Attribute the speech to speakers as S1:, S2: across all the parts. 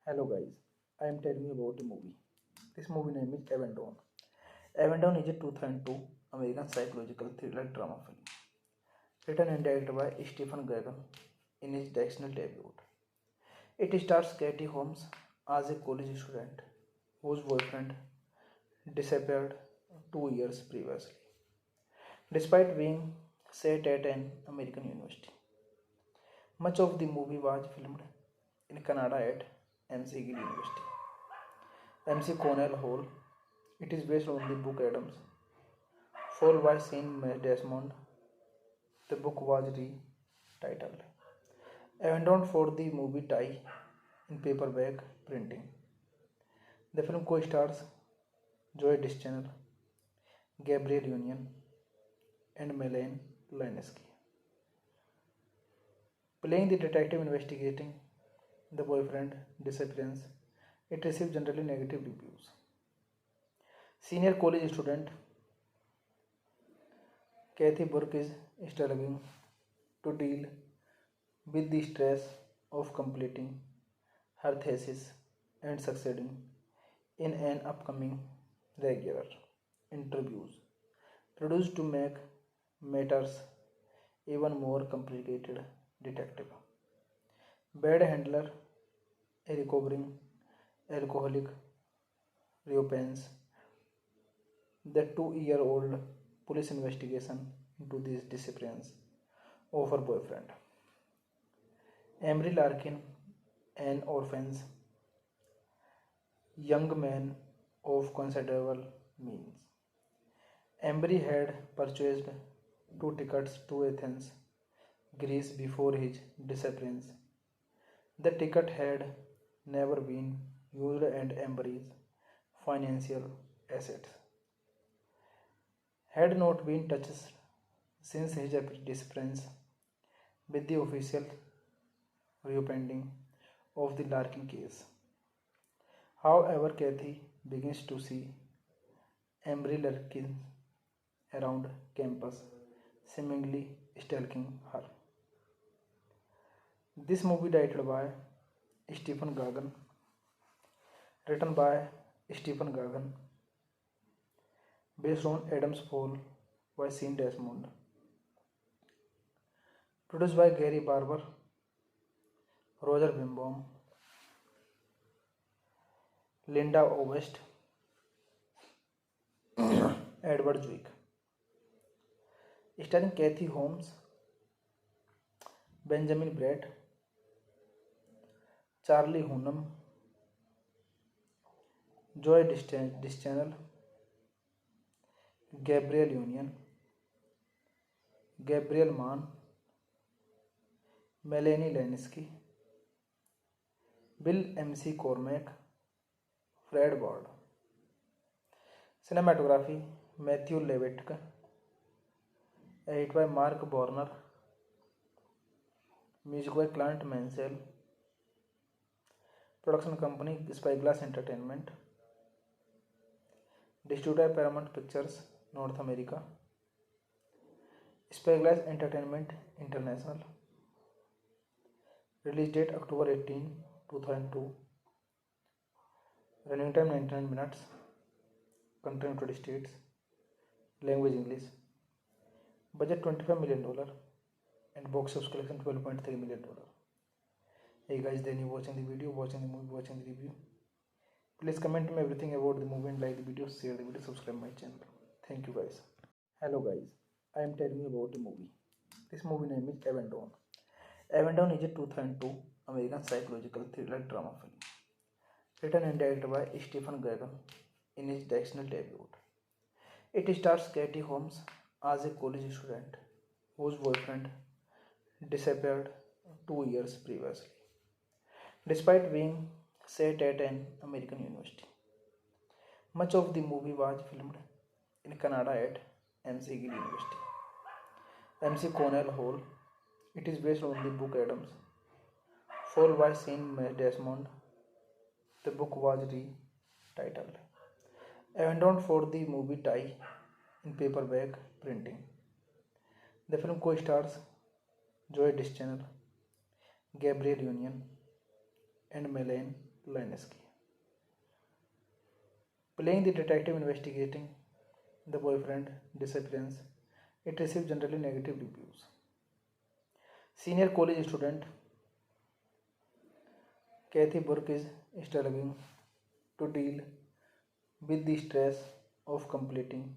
S1: Hello guys, I am telling you about a movie. This movie name is Avendon. Avendon is a 2002 American psychological thriller drama film written and directed by Stephen Gagan in his directorial debut. It stars Katie Holmes as a college student whose boyfriend disappeared 2 years previously, despite being set at an American university. Much of the movie was filmed in Canada at McGill University. MC Cornell Hall. It is based on the book Adams, followed by Sean Desmond. The book was retitled Abandoned for the movie tie in paperback printing. The film co-stars Joy Deschanel, Gabrielle Union, and Melanie Linsky, playing the detective investigating the boyfriend disappearance. It received generally negative reviews. Senior college student Kathy Burke is struggling to deal with the stress of completing her thesis and succeeding in an upcoming regular interviews produced to make matters even more complicated. Detective bad handler, a recovering alcoholic, reopens the 2-year-old police investigation into these disappearance of her boyfriend. Emery Larkin, an orphan young man of considerable means. Emery had purchased 2 tickets to Athens, Greece before his disappearance. The ticket had never been used and Emery's financial assets had not been touched since his disappearance, with the official reopening of the Larkin case. However, Kathy begins to see Emery Larkin around campus, seemingly stalking her. This movie directed by Stephen Gagan, written by Stephen Gagan, based on Adam's Fall by Sean Desmond, produced by Gary Barber, Roger Bimbaum, Linda Ovest, Edward Zwick, starring Kathy Holmes, Benjamin Bratt, Charlie Hunnam, Joy Deschanel, Gabrielle Union, Gabriel Mann, Melanie Linsky, Bill MC Cormack, Fred Ward. Cinematography Matthew Levitt, edit by Mark Borner, music by Clint Mansell, production company Spyglass Entertainment, distributor Paramount Pictures North America, Spyglass Entertainment International, release date October 18, 2002, running time 99 minutes, country United States, language English, budget $25 million, and box office collection $12.3 million. Hey guys, then you watching the video, watching the movie, watching the review. Please comment me everything about the movie and like the video, share the video, subscribe my channel. Thank you guys. Hello guys, I am telling you about a movie. This movie name is Avendon. Avendon is a 2002 American psychological thriller drama film written and directed by Stephen Gagan in his directorial debut. It stars Katie Holmes as a college student whose boyfriend disappeared 2 years previously, despite being set at an American university. Much of the movie was filmed in Canada at McGill University. MC Cornell Hall. It is based on the book Adams, followed by Sean Desmond. The book was retitled Abandoned for the movie tie in paperback printing. The film co-stars Joy Deschanel, Gabrielle Union, and Melanie Linesky. Playing the detective investigating the boyfriend disappearance, it received generally negative reviews. Senior college student Kathy Burke is struggling to deal with the stress of completing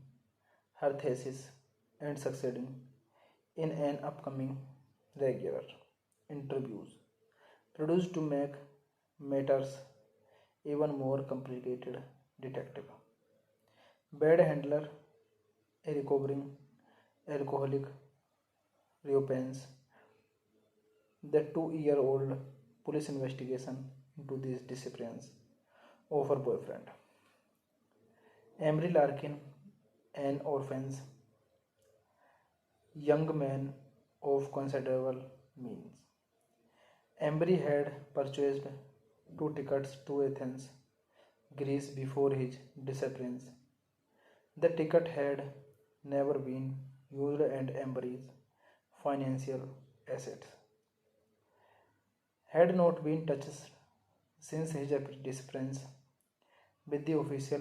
S1: her thesis and succeeding in an upcoming regular interviews produced to make matters even more complicated. Detective bad handler, a recovering alcoholic, reopens the 2-year-old police investigation into these disappearance of her boyfriend. Emery Larkin, an orphan young man of considerable means. Emery had purchased 2 tickets to Athens, Greece before his disappearance. The ticket had never been used and Emery's financial assets had not been touched since his disappearance, with the official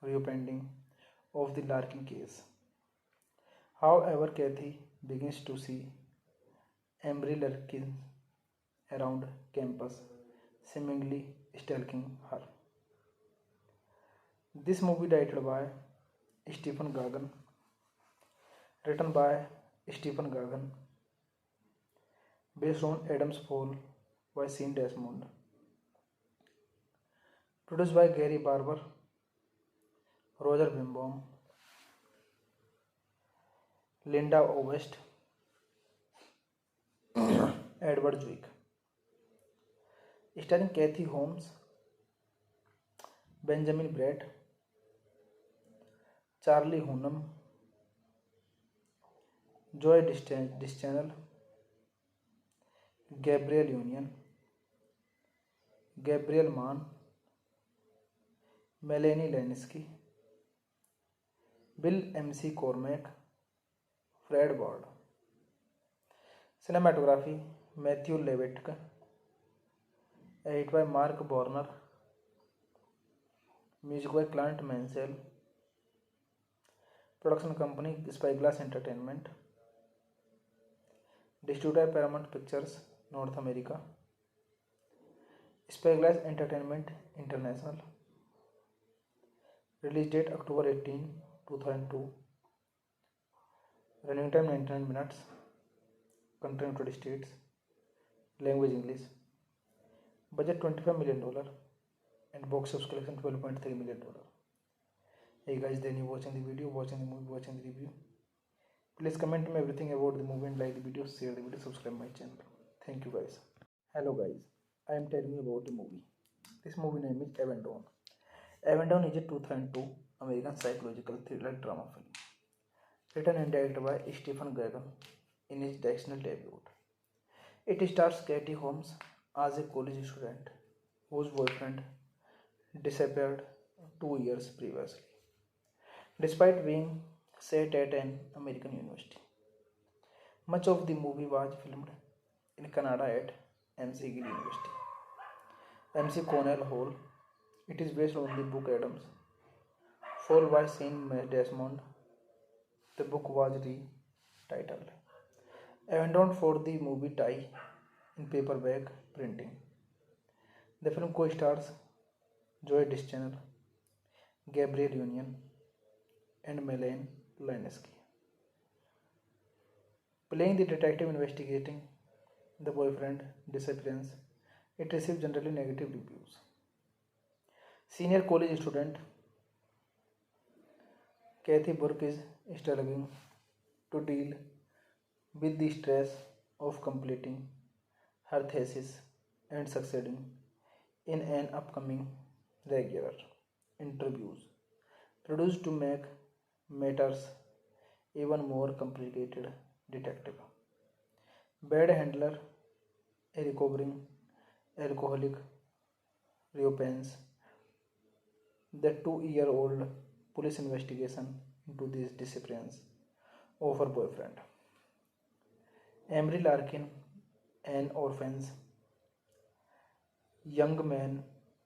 S1: reopening of the Larkin case. However, Kathy begins to see Emery Larkin around campus, seemingly stalking her. This movie directed by Stephen Gagan, written by Stephen Gagan, based on Adam's Fall by Sean Desmond, produced by Gary Barber, Roger Bimbaum, Linda Ovest, Edward Zwick, starring Kathy Holmes, Benjamin Bratt, Charlie Hunnam, Joy Dischanel, Gabriel Union, Gabriel Mann, Melanie Linesky, Bill M.C. Cormack, Fred Ward. Cinematography Matthew Levitt, edit by Mark Borner, music by Clint Mansell, production company Spyglass Entertainment, distributor Paramount Pictures North America, Spyglass Entertainment International, release date October 18, 2002, running time 99 minutes, country United States, language English, budget $25 million and box office collection $12.3 million. Hey guys, then you watching the video, watching the movie, watching the review. Please comment me everything about the movie and like the video, share the video, subscribe my channel. Thank you guys. Hello guys, I am telling you about the movie. This movie name is Avendon. Avendon is a 2002 American psychological thriller drama film, written and directed by Stephen Gagan in his directional debut. It stars Katie Holmes as a college student whose boyfriend disappeared 2 years previously, despite being set at an American university. Much of the movie was filmed in Canada at McGill University, MC Cornell Hall. It is based on the book Adams Fall by Sean Desmond. The book was retitled Abandoned for the movie tie in paperback printing. The film co-stars Joy Dischanel, Gabriel Union, and Melanie Linesky. Playing the detective investigating the boyfriend disappearance, it received generally negative reviews. Senior college student Kathy Burke is struggling to deal with the stress of completing her thesis and succeeding in an upcoming regular interviews produced to make matters even more complicated. Detective bad handler, a recovering alcoholic, reopens the 2-year-old police investigation into this disappearance of her boyfriend. Emery Larkin, an orphan young man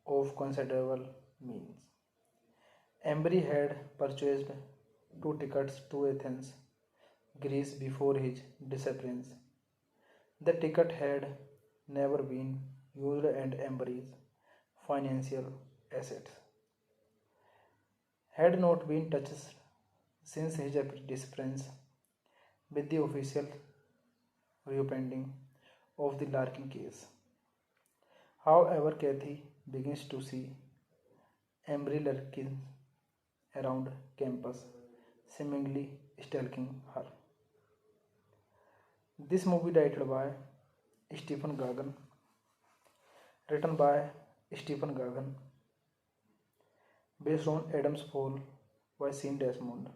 S1: of considerable means. Embry had purchased 2 tickets to Athens, Greece before his disappearance. The ticket had never been used and Embry's financial assets had not been touched since his disappearance, with the official reopening of the Larkin case. However, Kathy begins to see Embry Larkin around campus, seemingly stalking her. This movie directed by Stephen Gagan, written by Stephen Gagan, based on Adam's Fall by Sean Desmond,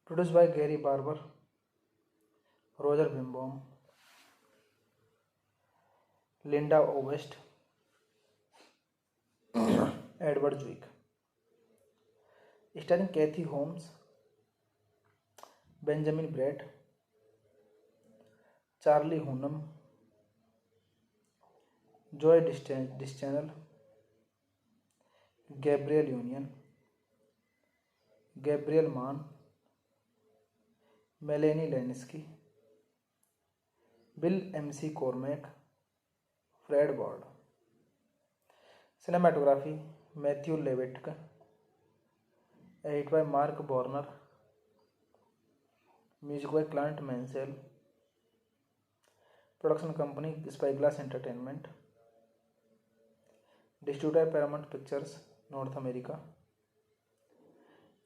S1: produced by Gary Barber, Roger Bimbaum, Linda Ovest, Edward Zwick, starring Kathy Holmes, Benjamin Bratt, Charlie Hunnam, Joy Dischanel, Gabriel Union, Gabriel Mann, Melanie Lynskey, Bill M.C. Cormack, Fred Ward. Cinematography Matthew Levitt, edit by Mark Borner, music by Clint Mansell, production company Spyglass Entertainment, distributor Paramount Pictures North America,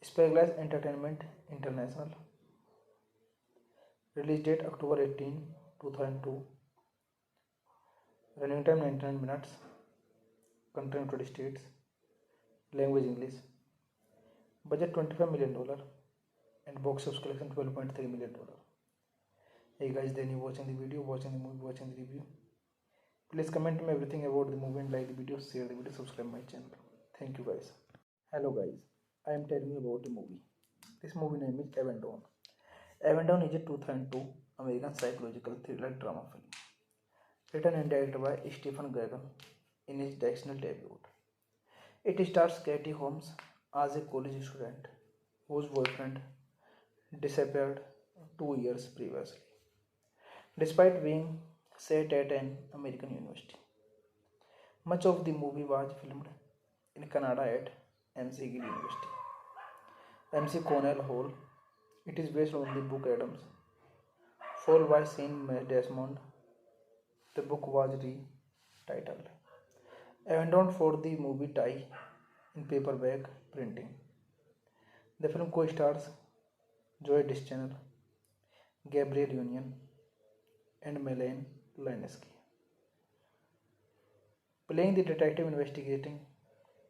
S1: Spyglass Entertainment International, release date October 18, 2002, running time 99 minutes, country United States, language English, budget $25 million and box office collection $12.3 million. Hey guys, then you watching the video, watching the movie, watching the review. Please comment me everything about the movie and like the video, share the video, subscribe my channel. Thank you guys. Hello guys, I am telling you about the movie. This movie name is Avendon. Avendon is a 2002 American psychological thriller drama film, written and directed by Stephen Gagan in his directorial debut. It stars Katie Holmes as a college student whose boyfriend disappeared 2 years previously, despite being set at an American university. Much of the movie was filmed in Canada at MC Gill University, MC Cornell Hall. It is based on the book Adams Fall by Sean Desmond. The book was retitled Abandoned for the movie tie in paperback printing. The film co-stars Joy Dischanel, Gabriel Union, and Melanie Lynskey, playing the detective investigating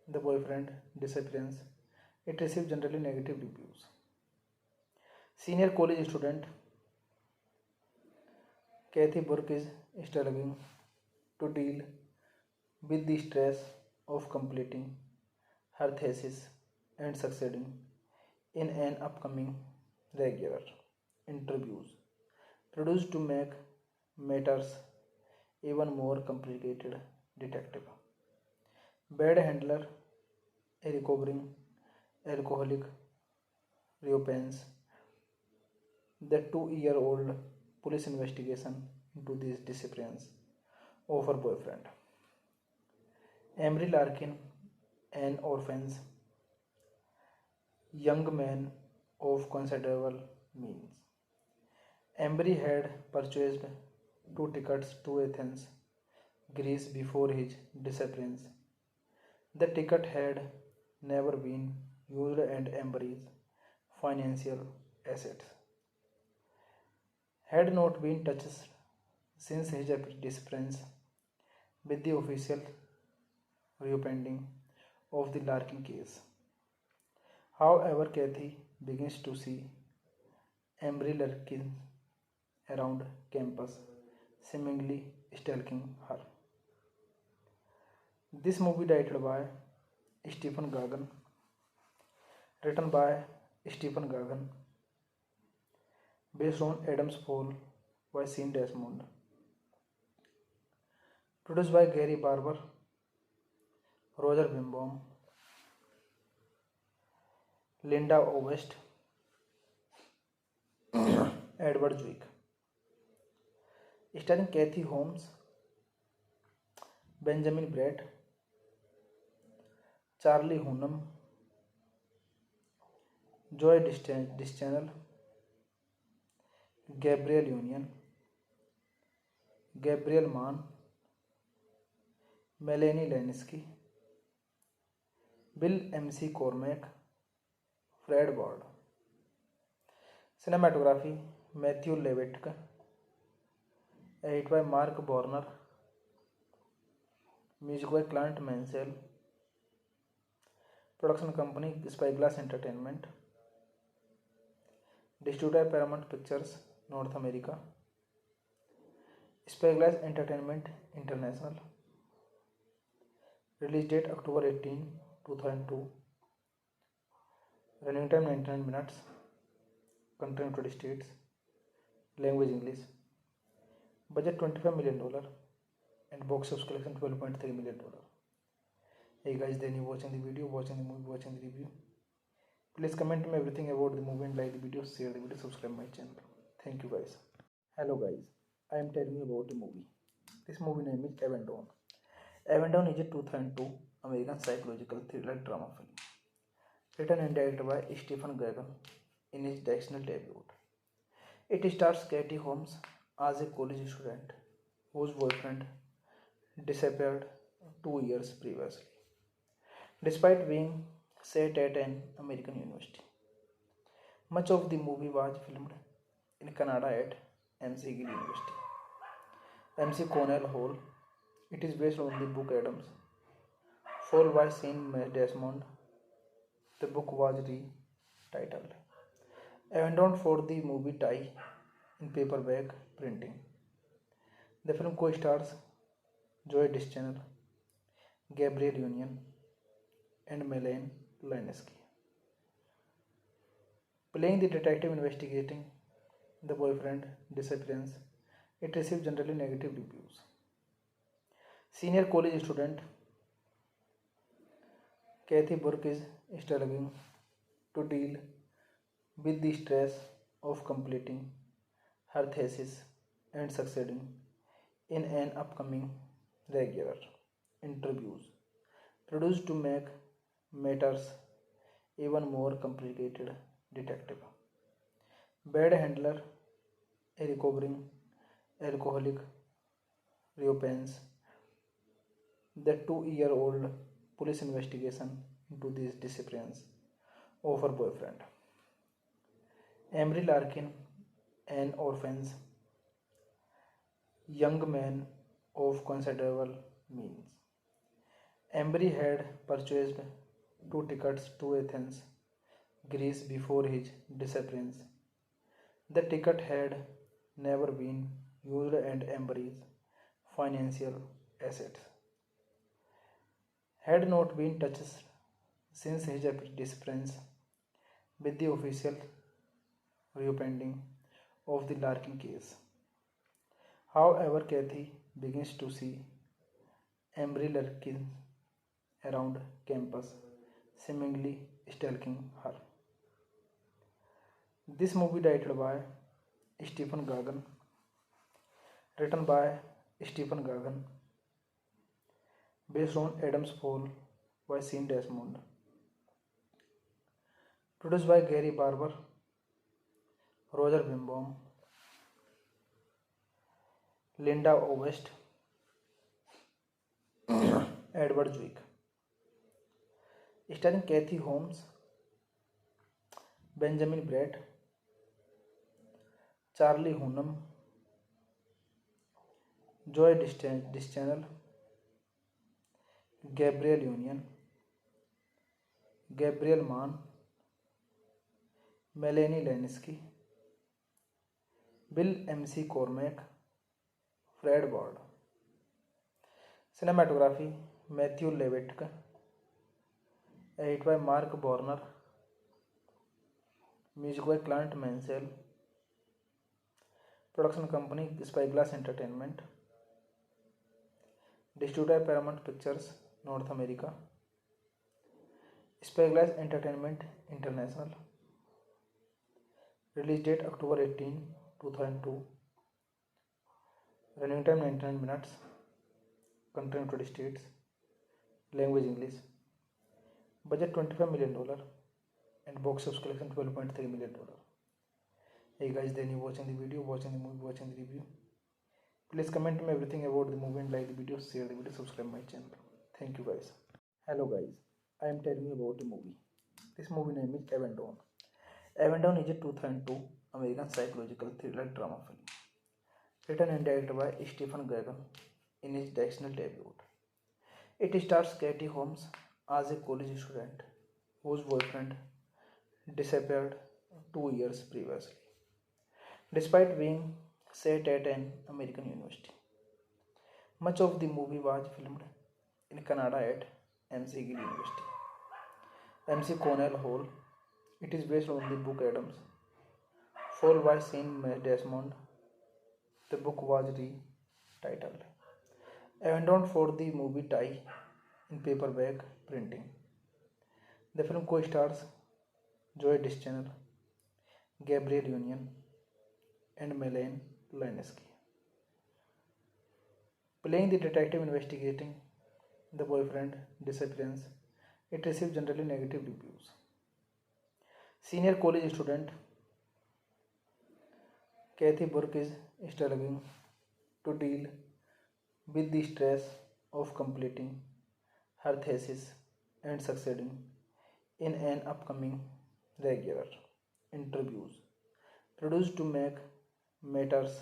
S1: the boyfriend disappearance. It received generally negative reviews. Senior college student Kathy Burke is struggling to deal with the stress of completing her thesis and succeeding in an upcoming regular interviews produced to make matters even more complicated. Detective bad handler, a recovering alcoholic, reopens the 2-year-old police investigation into this disappearance of her boyfriend. Emery Larkin, an orphan young man of considerable means. Embry had purchased 2 tickets to Athens, Greece before his disappearance. The ticket had never been used and Embry's financial assets had not been touched since his disappearance, with the official reopening of the Larkin case. However, Kathy begins to see Embry Larkin around campus, seemingly stalking her. This movie directed by Stephen Gagan, written by Stephen Gagan, based on Adam's Fall by Sean Desmond, Produced by Gary Barber, Roger Bimbaum, Linda Ovest, Edward Zwick. Starring Kathy Holmes, Benjamin Bratt, Charlie Hunnam, Joy Dischanel, Gabriel Union, Gabriel Mann, Melanie Lynskey, Bill M.C. Cormack, Fred Ward. Cinematography Matthew Levitk. Edit by Mark Borner. Music by Clint Mansell. Production company Spyglass Entertainment. Distributor Paramount Pictures, North America. Spyglass Entertainment International. Release date October 18, 2002. Running time 99 minutes. Country United States. Language English. Budget $25 million and box office collection $12.3 million. Hey guys, then you watching the video, watching the movie, watching the review. Please comment me everything about the movie and like the video, share the video, subscribe my channel. Thank you guys. Hello guys, I am telling you about the movie. This movie name is Avendon. Avendon is a 2002 American psychological thriller drama film. Written and directed by Stephen Gaghan in his directional debut. It stars Katie Holmes as a college student whose boyfriend disappeared 2 years previously, despite being set at an American university. Much of the movie was filmed in Canada at MC Gill University, MC Cornell Hall. It is based on the book Adams, followed by Sean Desmond. The book was retitled Avendon for the movie tie in paperback printing. The film co-stars Joy Dischanel, Gabriel Union, and Melanie Lynskey, playing the detective investigating the boyfriend disappearance. It received generally negative reviews. Senior college student Kathy Burke is struggling to deal with the stress of completing her thesis and succeeding in an upcoming regular interviews produced to make matters even more complicated. Detective Bad handler, a recovering alcoholic, reopens the 2-year-old police investigation into the disappearance of her boyfriend. Emery Larkin, an orphan young man of considerable means. Emery had purchased 2 tickets to Athens, Greece before his disappearance. The ticket had never been used and Emery's financial assets had not been touched since his disappearance, with the official reopening of the Larkin case. However, Kathy begins to see Emery Larkin around campus, seemingly stalking her. This movie directed by Stephen Gaghan, written by Stephen Gaghan, based on Adam's Fall by Sean Desmond, produced by Gary Barber, Roger Bimbaum, Linda Ovest, Edward Zwick. Starring Kathy Holmes, Benjamin Bratt, Charlie Hunnam, Joy Dischanel, Gabriel Union, Gabriel Mann, Melanie Lynskey, Bill M.C. Cormack, Fred Ward. Cinematography Matthew Levitk. Edit by Mark Borner. Music by Clint Mansell. Production company Spyglass Entertainment. Distributed by Paramount Pictures, North America. Spyglass Entertainment International. Release date October 18, 2002. Running time 99 minutes. Country United States. Language English. Budget $25 million and box office collection $12.3 million. Hey guys, then you watching the video, watching the movie, watching the review. Please comment me everything about the movie and like the video, share the video, subscribe my channel. Thank you guys. Hello guys, I am telling you about the movie. This movie name is Avendon. Avendon is a 2002 American psychological thriller drama film written and directed by Stephen Gaghan in his directorial debut. It stars Katie Holmes as a college student whose boyfriend disappeared 2 years previously, despite being set at an American university. Much of the movie was filmed in Canada at McGill University, MC Cornell Hall. It is based on the book Adams, followed by Sean Desmond. The book was retitled Avendon for the movie tie in paperback printing. The film co-stars Joey Deschanel, Gabrielle Union, and Melanie Lynskey, playing the detective investigating the boyfriend disappearance. It received generally negative reviews. Senior college student Kathy Burke is struggling to deal with the stress of completing her thesis and succeeding in an upcoming regular interviews produced to make matters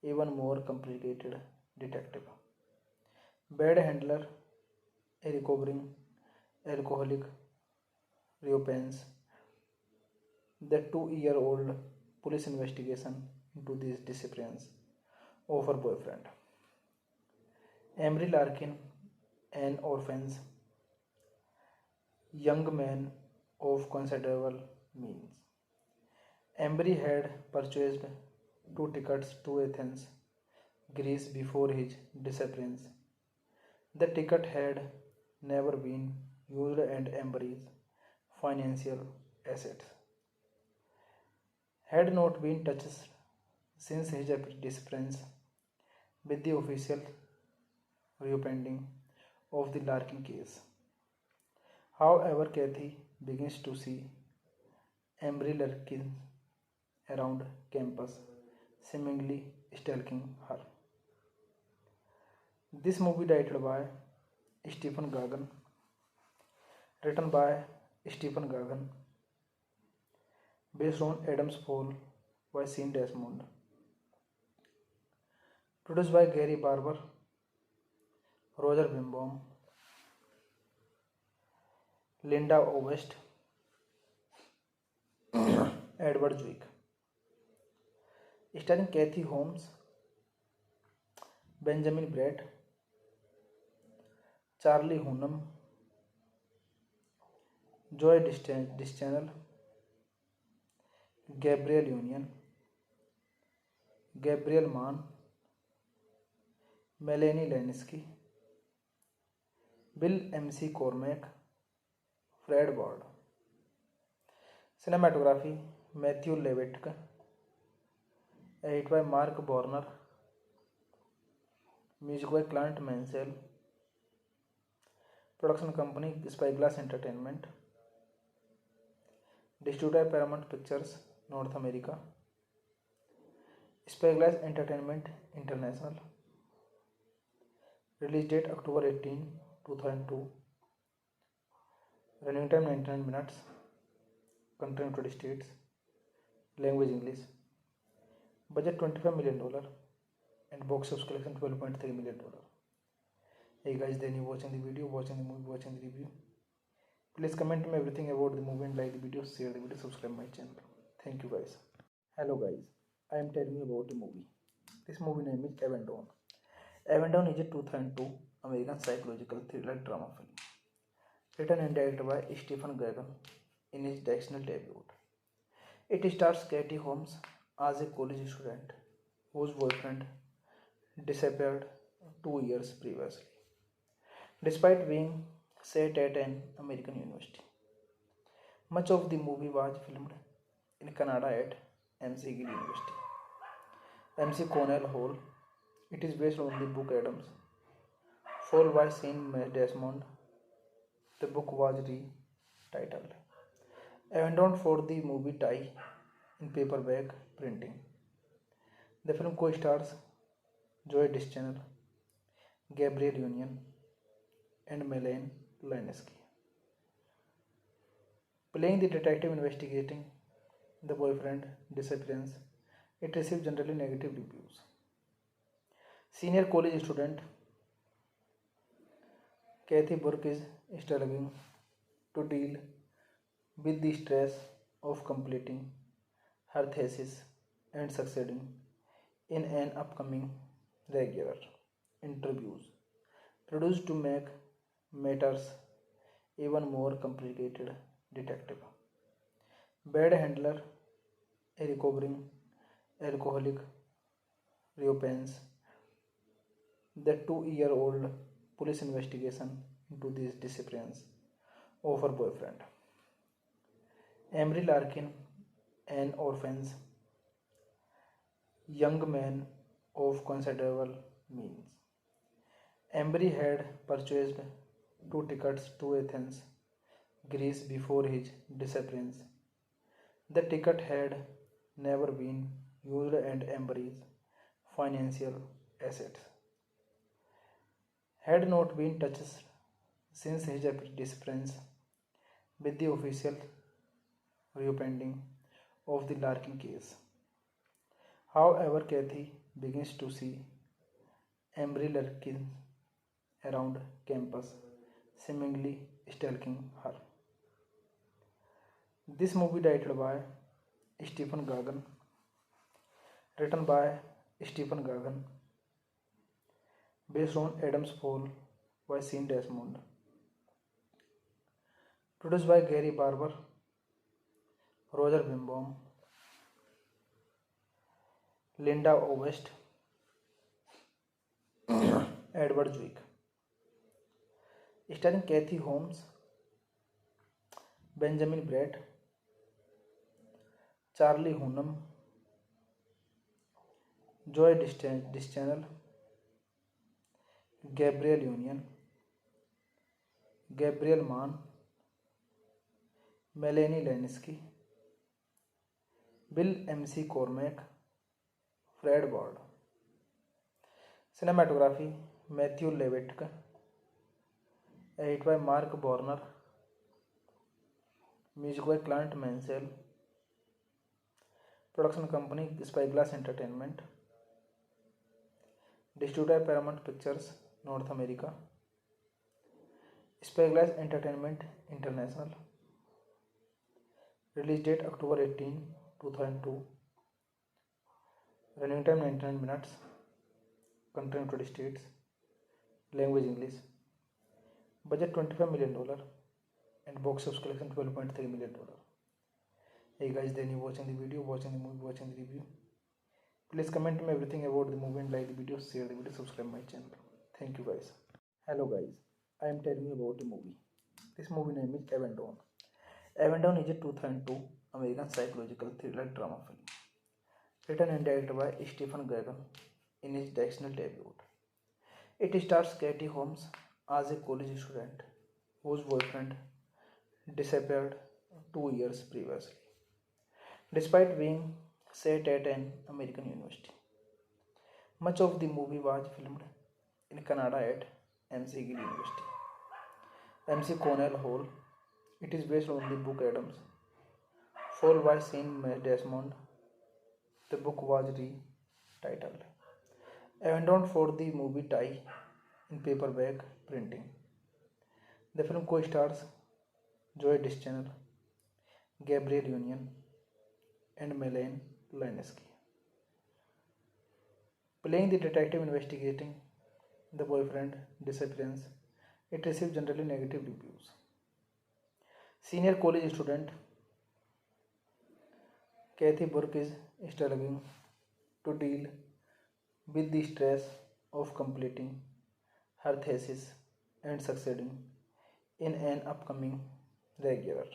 S1: even more complicated. Detective Bad Handler, a recovering alcoholic, reopens the 2-year-old police investigation into the disappearance of her boyfriend. Emery Larkin, an orphan young man of considerable means. Emery had purchased 2 tickets to Athens, Greece before his disappearance. The ticket had never been used and Emery's financial assets had not been touched since his disappearance, with the official reopening of the Larkin case. However, Kathy begins to see Emery Larkin around campus, seemingly stalking her. This movie directed by Stephen Gaghan, written by Stephen Gaghan, based on Adam's Fall by Sean Desmond, produced by Gary Barber, Roger Bimbaum, Linda Ovest, Edward Zwick, starring Kathy Holmes, Benjamin Bratt, Charlie Hunnam, Joey Deschanel, Gabrielle Union, Gabriel Mann, Melanie Lynskey, Bill MC Cormack, Fred Ward. Cinematography Matthew Levitt, edit by Mark Borner, music by Clint Mansell. Production company Spyglass Entertainment. Distributed by Paramount Pictures, North America. Spyglass Entertainment International. Release date October 18, 2002. Running time 99 minutes. Country United States. Language English. Budget $25 million and box office collection $12.3 million. Hey guys, then you watching the video, watching the movie, watching the review. Please comment me everything about the movie and like the video, share the video, subscribe my channel. Thank you guys. Hello guys, I am telling you about the movie. This movie name is Avendon. Avendon is a 2002 American psychological thriller drama film written and directed by Stephen Gaghan in his directorial debut. It stars Katie Holmes as a college student whose boyfriend disappeared 2 years previously, despite being set at an American university. Much of the movie was filmed in Canada at McGill University, MC Cornell Hall. It is based on the book Adams, followed by Sean Desmond. The book was retitled Abandoned for the movie tie in paperback printing. The film co-stars Joy Deschanel, Gabrielle Union, and Melanie Linsky, playing the detective investigating the boyfriend disappearance. It received generally negative reviews. Senior college student Kathy Burke is struggling to deal with the stress of completing her thesis and succeeding in an upcoming regular interviews produced to make matters even more complicated. Detective bad handler, a recovering alcoholic, reopens the 2-year-old police investigation into these disappearance of her boyfriend. Emery Larkin, an orphan young man of considerable means. Emery had purchased 2 tickets to Athens, Greece before his disappearance. The ticket had never been used and Emery's financial assets had not been touched since his disappearance. With the official reopening of the Larkin case, however, Kathy begins to see Emery Larkin around campus, seemingly stalking her. This movie directed by Stephen Gagan, written by Stephen Gagan, based on Adam's Fall by Sean Desmond, produced by Gary Barber, Roger Bimbaum, Linda Ovest, Edward Zwick, starring Kathy Holmes, Benjamin Bratt, Charlie Hunnam, Joy Deschanel, Gabrielle Union, Gabriel Mann, Melanie Linsky, Bill MC Cormack, Fred Ward. Cinematography Matthew Levitt, edit by Mark Borner, music by Clint Mansell, production company Spyglass Entertainment, distributor Paramount Pictures North America, Spyglass Entertainment International, release date October 18, 2002, running time 99 minutes, country United States, language English, budget $25 million, and box office collection $12.3 million. Hey guys, then you watching the video, watching the movie, watching the review. Please comment me everything about the movie and like the video, share the video, subscribe my channel. Thank you guys. Hello guys, I am telling you about the movie. This movie name is Abandon. Abandon is a 2002 American psychological thriller drama film, written and directed by Stephen Gagan in his directorial debut. It stars Katie Holmes as a college student whose boyfriend disappeared 2 years previously, despite being set at an American university. Much of the movie was filmed in Canada at McGill University, MC Cornell Hall. It is based on the book Adams, followed by Sean Desmond. The book was retitled Abandoned for the movie tie in paperback printing. The film co-stars Joy Deschanel, Gabrielle Union, and Melanie Linsky, playing the detective investigating the boyfriend disappearance. It received generally negative reviews. Senior college student Kathy Burke is struggling to deal with the stress of completing her thesis and succeeding in an upcoming regular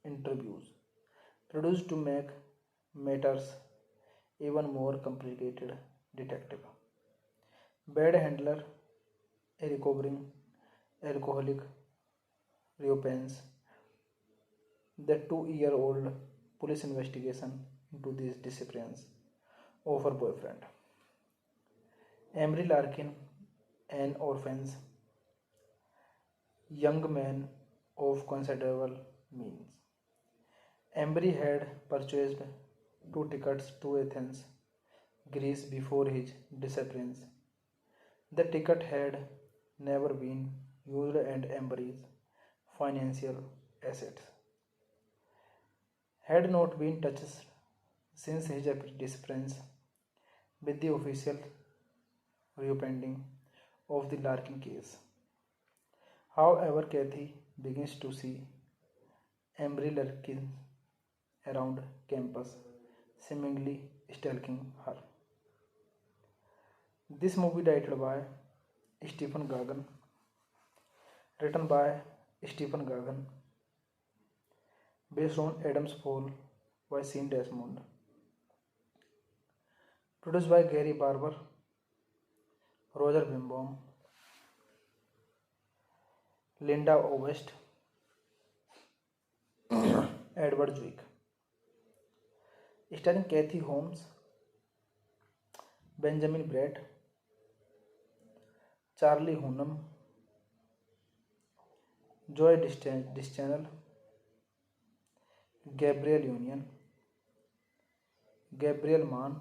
S1: interviews produced to make matters even more complicated. Detective bad handler, a recovering alcoholic, reopens the 2-year-old police investigation into these disappearance of her boyfriend. Emery Larkin, an orphan young man of considerable means. Emery had purchased 2 tickets to Athens, Greece before his disappearance. The ticket had never been used and Emery's financial assets had not been touched since his disappearance. With the official reopening of the Larkin case, however, Kathy begins to see Emery Larkin around campus, seemingly stalking her. This movie directed by Stephen Gagan, written by Stephen Gagan, based on Adam's Fall by Sean Desmond, produced by Gary Barber, Roger Bimbaum, Linda Ovest, Edward Zwick, starring Kathy Holmes, Benjamin Bratt, Charlie Hunnam, Joy Dischanel, Gabriel Union, Gabriel Mann,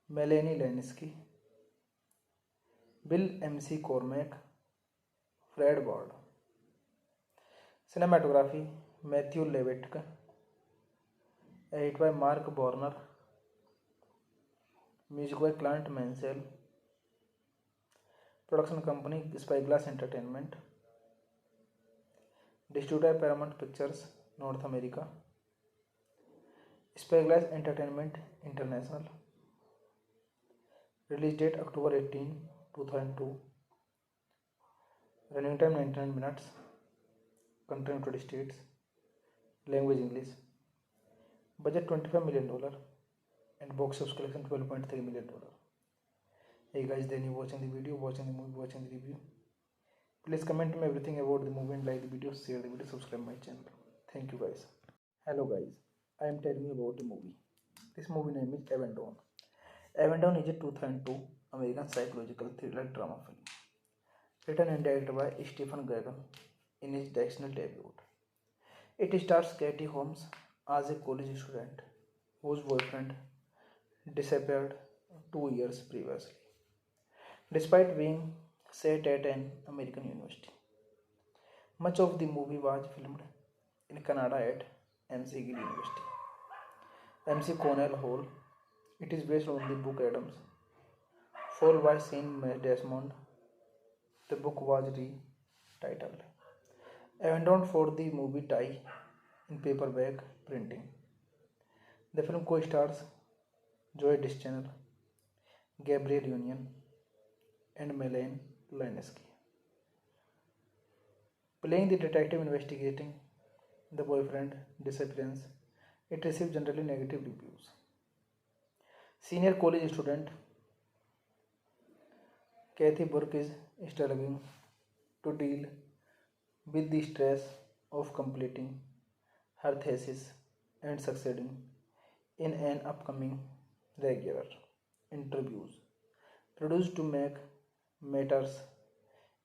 S1: Melanie Leninsky, Bill M.C. Cormack, Fred Ward. Cinematography Matthew Levitt, edit by Mark Borner, music by Clint Mansell, production company Spyglass Entertainment, distributor Paramount Pictures North America, Spyglass Entertainment International, release date October 18, 2002, running time 99 minutes, country United States, language English, budget $25 million and box office collection $12.3 million. Hey guys, then you watching the video, watching the movie, watching the review. Please comment me everything about the movie and like the video, share the video, subscribe my channel. Thank you guys. Hello guys, I am telling you about the movie. This movie name is Avendon. Avendon is a 2002 American psychological thriller drama film, written and directed by Stephen Gagan in his directional debut. It stars Katie Holmes as a college student whose boyfriend disappeared 2 years previously, despite being set at an American university. Much of the movie was filmed in Canada at McGill University, MC Cornell Hall. It is based on the book Adams Fall by Sean Desmond. The book was retitled Avendon for the movie tie in paperback printing. The film co-stars Joy Dischanel, Gabriel Union, and Melanie Leninsky, playing the detective investigating the boyfriend disappearance. It received generally negative reviews. Senior college student Kathy Burke is struggling to deal with the stress of completing her thesis and succeeding in an upcoming regular interviews produced to make matters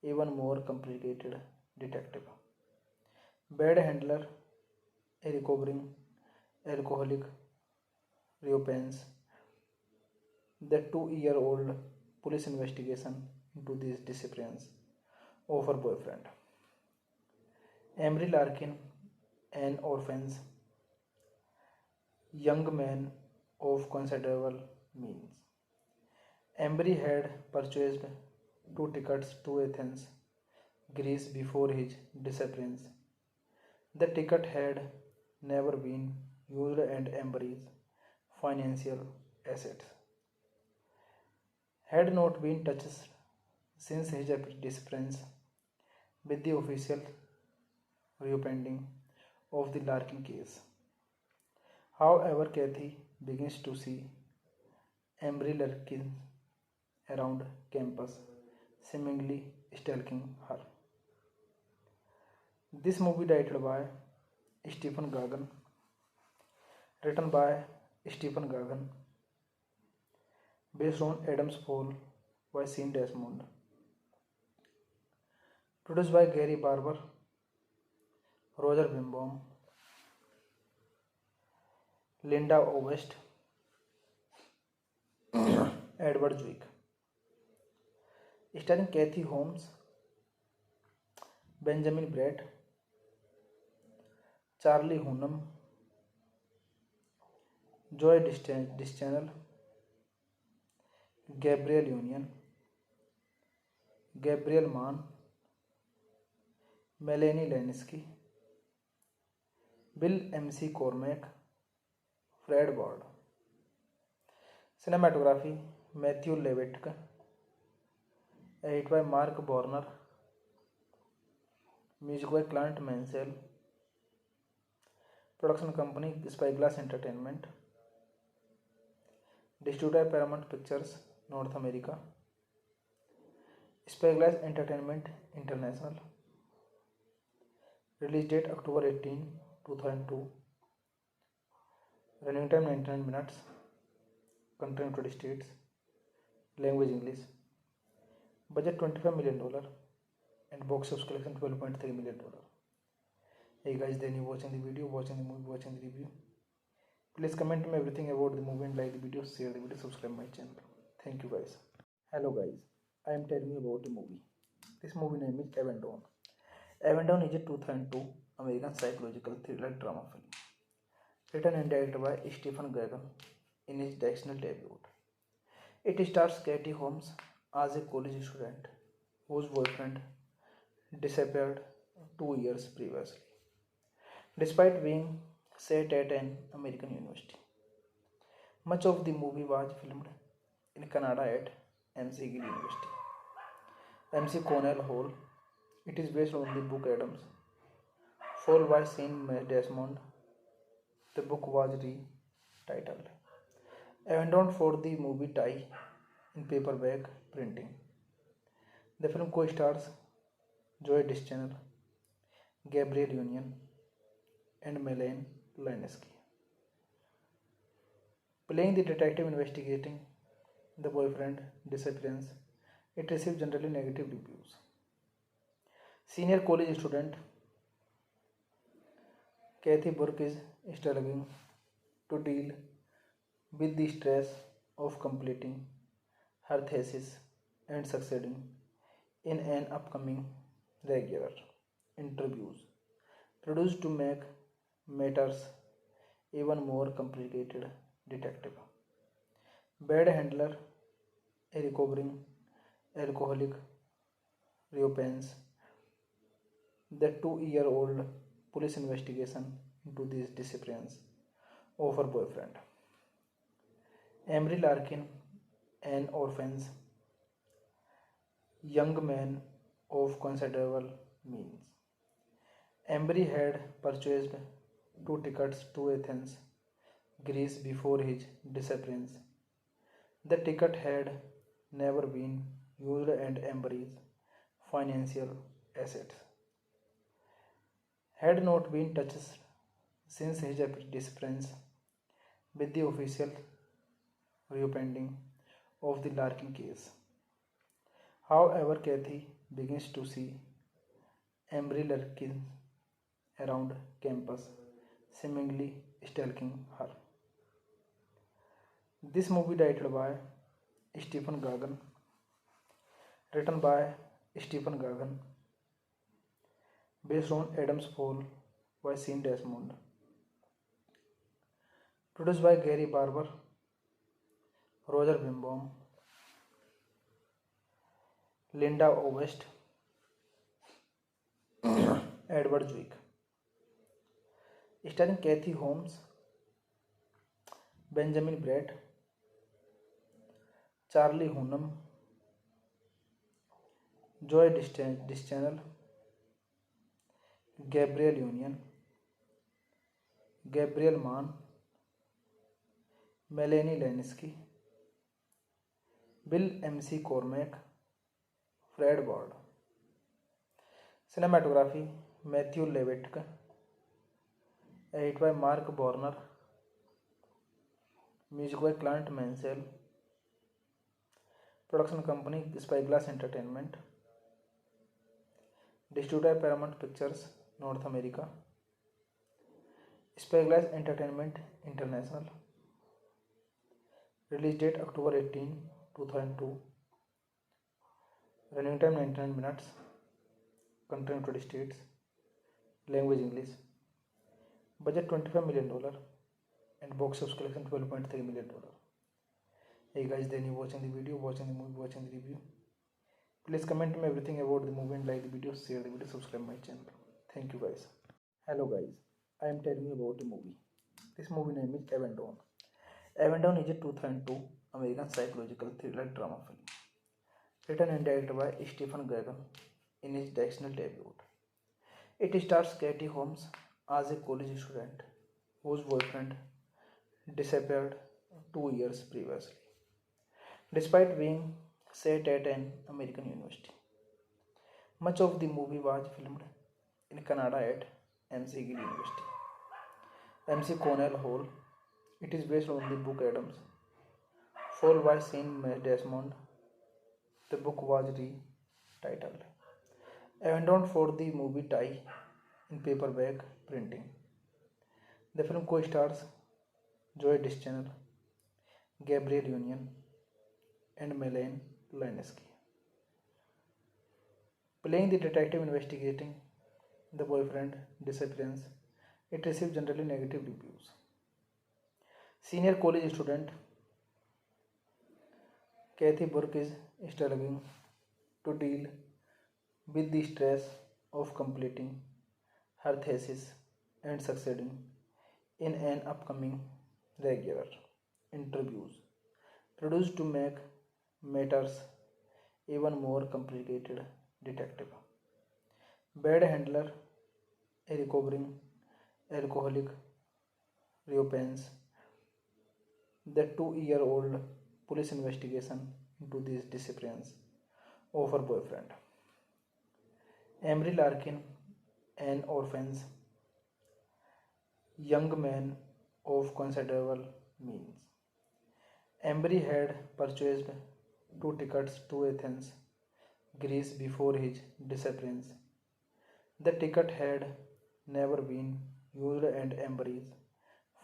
S1: even more complicated. Detective bad handler, a recovering alcoholic, reopens the 2-year-old police investigation into this disappearance of her boyfriend. Emery Larkin, an orphan young man of considerable means. Emery had purchased 2 tickets to Athens, Greece before his disappearance. The ticket had never been used and Emery's financial assets had not been touched since his disappearance, with the official reopening of the Larkin case. However, Kathy begins to see Emery Larkin around campus, seemingly stalking her. This movie directed by Stephen Gagan, written by Stephen Gagan, based on Adam's Fall by Sean Desmond, produced by Gary Barber, Roger Bimbaum, Linda Ovest, Edward Zwick, starring Kathy Holmes, Benjamin Bratt, Charlie Hunnam, Joy Dischanel, Gabriel Union, Gabriel Mann, Melanie Lynskey, Bill M.C. Cormack, Fred Ward. Cinematography Matthew Levitk, edit by Mark Borner, music by Clint Mansell, production company Spyglass Entertainment, distributor Paramount Pictures North America, Spyglass Entertainment International, release date October 18, 2002, running time 99 minutes, country United States, language English, budget $25 million, and box office collection $12.3 million. Hey guys, then you watching the video, watching the movie, watching the review. Please comment me everything about the movie and like the video, share the video, subscribe my channel. Thank you guys. Hello guys, I am telling you about the movie. This movie name is Avendon. Avendon is a 2002 American psychological thriller drama film, written and directed by Stephen Gagan in his directional debut. It stars Katie Holmes as a college student whose boyfriend disappeared 2 years previously, despite being set at an American university. Much of the movie was filmed in Canada at McGill University, MC Cornell Hall. It is based on the book Adams Fall by Sean Desmond. The book was retitled Avendon for the movie tie in paperback printing. The film co-stars Joy Dischanel, Gabriel Union, and Melanie Lynskey, playing the detective investigating the boyfriend disappearance. It received generally negative reviews. Senior college student Kathy Burke is struggling to deal with the stress of completing her thesis and succeeding in an upcoming regular interviews produced to make matters even more complicated. Detective Bad handler, a recovering alcoholic, reopens the 2-year-old police investigation into this disappearance of her boyfriend. Emery Larkin, an orphan young man of considerable means. Emery had purchased 2 tickets to Athens, Greece before his disappearance. The ticket had never been used and Emery's financial assets had not been touched since his disappearance, with the official reopening of the Larkin case. However, Kathy begins to see Emery Larkin around campus, seemingly stalking her. This movie directed by Stephen Gagan, written by Stephen Gagan, based on Adam's Fall by Sean Desmond, produced by Gary Barber, Roger Bimbaum, Linda Ovest, Edward Zwick, starring Kathy Holmes, Benjamin Bratt, Charlie Hunnam, Joy Dischanel, Gabriel Union, Gabriel Mann, Melanie Leninsky, Bill M.C. Cormack, Fred Ward. Cinematography Matthew Levitk, edit by Mark Borner, music by Clint Mansell, production company Spyglass Entertainment, distributor Paramount Pictures North America, Spyglass Entertainment International, release date October 18, 2002, running time 99 minutes, country United States, language English, budget $25 million and box office collection $12.3 million. Hey guys, then you watching the video, watching the movie, watching the review. Please comment me everything about the movie and like the video, share the video, subscribe my channel. Thank you guys. Hello guys, I am telling you about the movie. This movie name is Avondale. Avondale is a 2002 American psychological thriller drama film, written and directed by Stephen Gagan in his directorial debut. It stars Katie Holmes as a college student whose boyfriend disappeared 2 years previously, despite being set at an American university. Much of the movie was filmed in Canada at MC Gill University, MC Cornell Hall. It is based on the book Adams, followed by Sean Desmond. The book was retitled Avondale for the movie tie in paperback printing. The film co-stars Joy Dischanel, Gabriel Union, and Melanie Leninsky, playing the detective investigating the boyfriend disappearance. It received generally negative reviews. Senior college student Kathy Burke is struggling to deal with the stress of completing her thesis and succeeding in an upcoming regular interviews produced to make matters even more complicated. Detective bad handler, a recovering alcoholic, reopens the 2-year-old police investigation into these disappearance of her boyfriend. Emery Larkin, an orphan young man of considerable means. Emery had purchased 2 tickets to Athens, Greece before his disappearance. The ticket had never been used and Emery's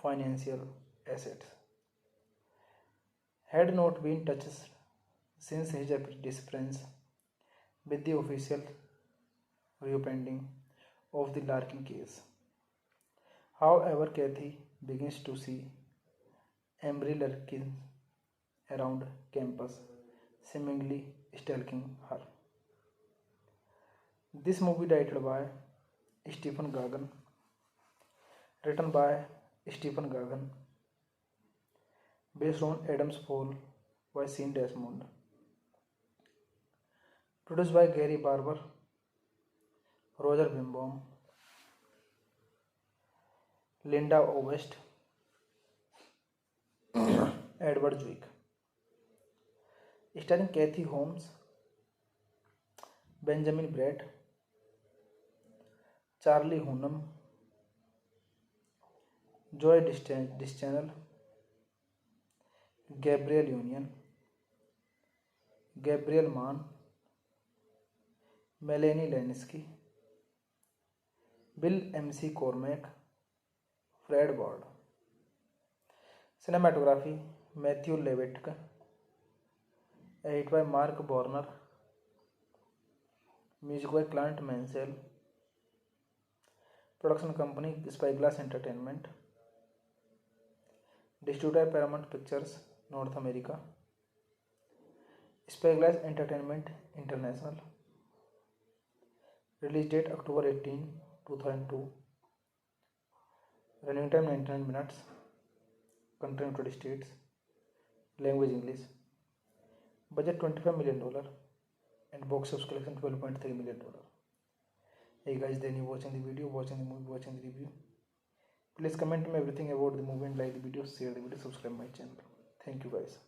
S1: financial assets had not been touched since his disappearance, with the official reopening of the Larkin case. However, Kathy begins to see Emery Larkin around campus, seemingly stalking her. This movie directed by Stephen Gagan, written by Stephen Gagan, based on Adam's Fall by Sean Desmond, produced by Gary Barber, Roger Bimbaum, Linda Ovest, Edward Zwick, starring Kathy Holmes, Benjamin Bratt, Charlie Hunnam, Joy Dischanel, Gabriel Union, Gabriel Mann, Melanie Leninsky, Bill M.C. Cormack, Fred Ward. Cinematography Matthew Levitk, edit by Mark Borner, music by Clint Mansell, production company Spyglass Entertainment, distributor Paramount Pictures North America, Spyglass Entertainment International, release date October 18, 2002, running time 99 minutes, country United States, language English, Budget $25 million and box office collection $12.3 million. Hey guys, then you watching the video, watching the movie, watching the review. Please comment me everything about the movie and like the video, share the video, subscribe my channel. Thank you guys.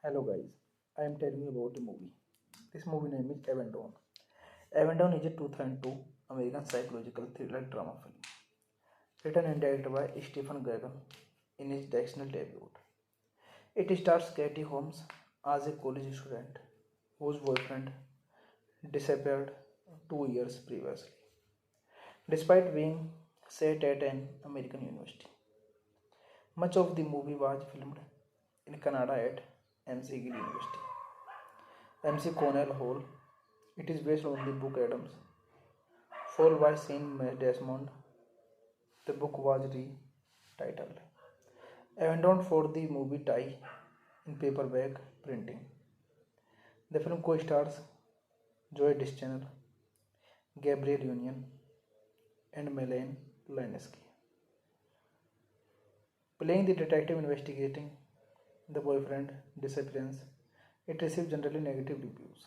S1: Hello guys, I am telling you about a movie. This movie name is Avendon. Avendon is a 2002 American psychological thriller drama film written and directed by Stephen Gaghan in his directional debut. It stars Katie Holmes as a college student whose boyfriend disappeared 2 years previously, despite being set at an American university. Much of the movie was filmed in Canada at McGill University, MC Cornell Hall. It is based on the book Adams, followed by Sean Desmond. The book was retitled Avendon for the movie tie in paperback printing. The film co-stars Joey Deschanel, Gabrielle Union, and Melanie Lynskey, playing the detective investigating the boyfriend disappearance. It received generally negative reviews.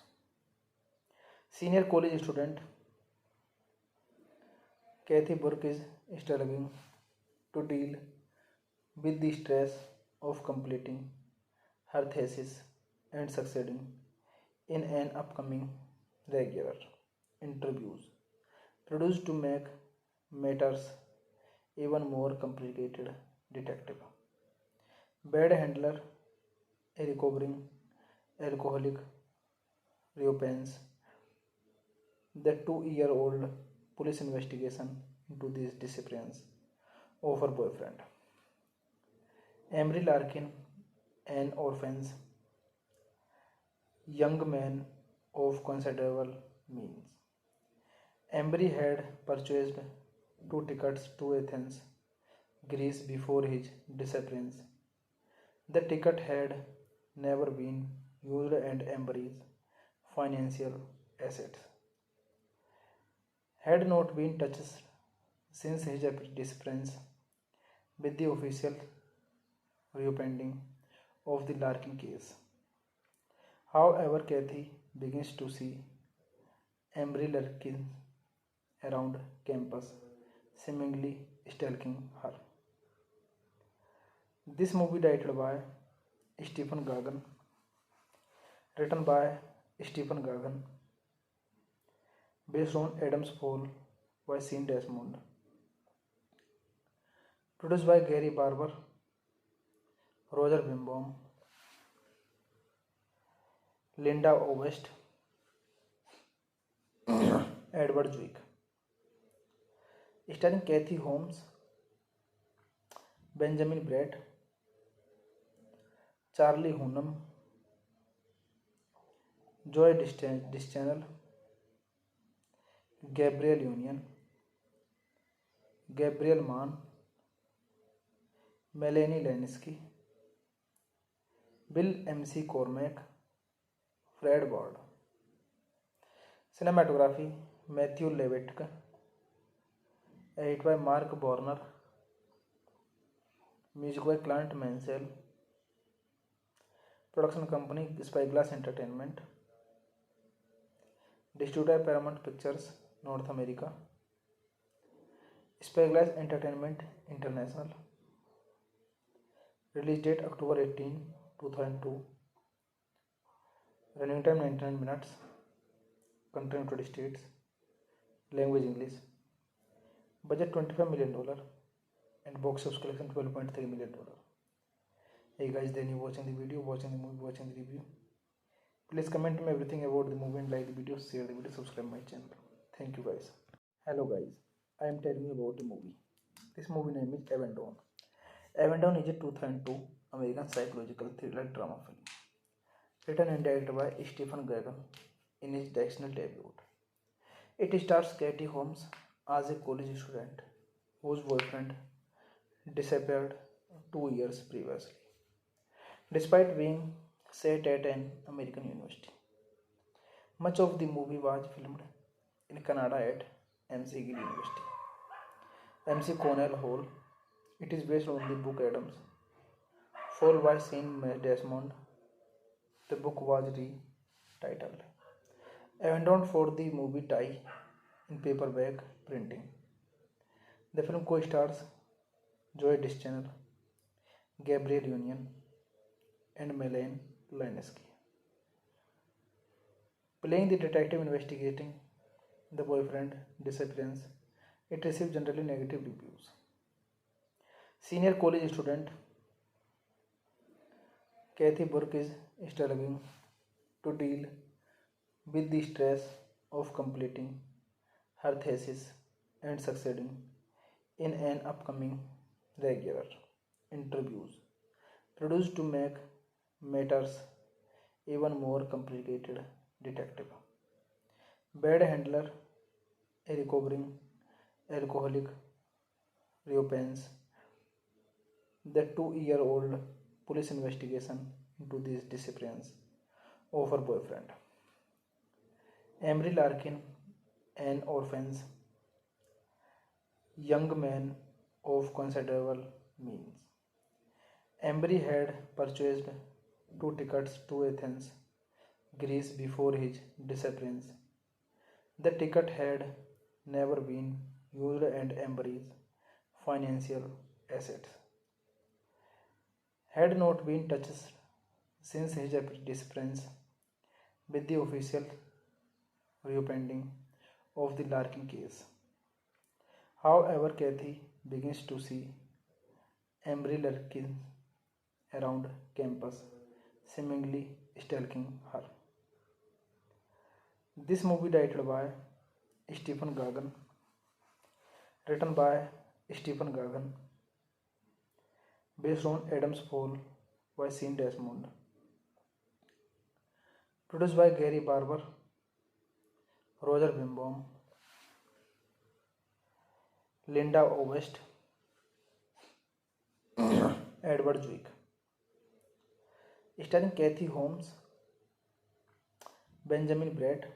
S1: Senior college student Kathy Burke is struggling to deal with the stress of completing her thesis and succeeding in an upcoming regular interviews produced to make matters even more complicated. Detective Bad handler, a recovering alcoholic, reopens the 2-year-old police investigation into the disappearance of her boyfriend. Emery Larkin, an orphan young man of considerable means. Emery had purchased 2 tickets to Athens, Greece before his disappearance. The ticket had never been used and Emery's financial assets had not been touched since his disappearance. With the official reopening of the Larkin case, however, Kathy begins to see Emery Larkin around campus, seemingly stalking her. This movie directed by Stephen Gaghan, written by Stephen Gaghan, based on Adam's Fall by Sean Desmond, produced by Gary Barber, Roger Bimbaum, Linda Ovest, Edward Zwick, starring Kathy Holmes, Benjamin Bratt, Charlie Hunnam, Joey Deschanel, Gabrielle Union, Gabriel Mann, Melanie Lynskey, Bill MC Cormack, Fred Ward. Cinematography Matthew Levitt, edit by Mark Borner, music by Clint Mansell. Production company Spyglass Entertainment. Distributor Paramount Pictures North America. Spyglass Entertainment International. Release date October 18, 2002. Running time 99 minutes. Country United States. Language English. Budget $25 million and box office collection $12.3 million. Hey guys, then you watching the video, watching the movie, watching the review. Please comment me everything about the movie and like the video, share the video, subscribe my channel. Thank you guys. Hello guys, I am telling you about a movie. This movie name is Avendon. Avendon is a 2002 American psychological thriller drama film written and directed by Stephen Gaghan in his directional debut. It stars Katie Holmes as a college student whose boyfriend disappeared 2 years previously, despite being set at an American university. Much of the movie was filmed in Canada at McGill University, MC Cornell Hall. It is based on the book Adams, followed by Sean Desmond. The book was retitled Abandoned for the movie tie in paperback printing. The film co-stars Joy Deschanel, Gabriel Union, and Melanie Linsky, playing the detective investigating the boyfriend disappearance. It received generally negative reviews. Senior college student Kathy Burke is struggling to deal with the stress of completing her thesis and succeeding in an upcoming regular interviews produced to make matters even more complicated. Detective bad handler, a recovering alcoholic, reopens the 2-year-old police investigation into these disappearance of her boyfriend. Emery Larkin, an orphan young man of considerable means. Emery had purchased 2 tickets to Athens, Greece before his disappearance. The ticket had never been used and Emery's financial assets had not been touched since his disappearance, with the official reopening of the Larkin case. However, Kathy begins to see Emery Larkin around campus, seemingly stalking her. This movie directed by Stephen Gagan, written by Stephen Gagan, based on Adam's Fall by Sean Desmond, produced by Gary Barber, Roger Bimbaum, Linda Ovest, Edward Zwick, starring Kathy Holmes, Benjamin Bratt,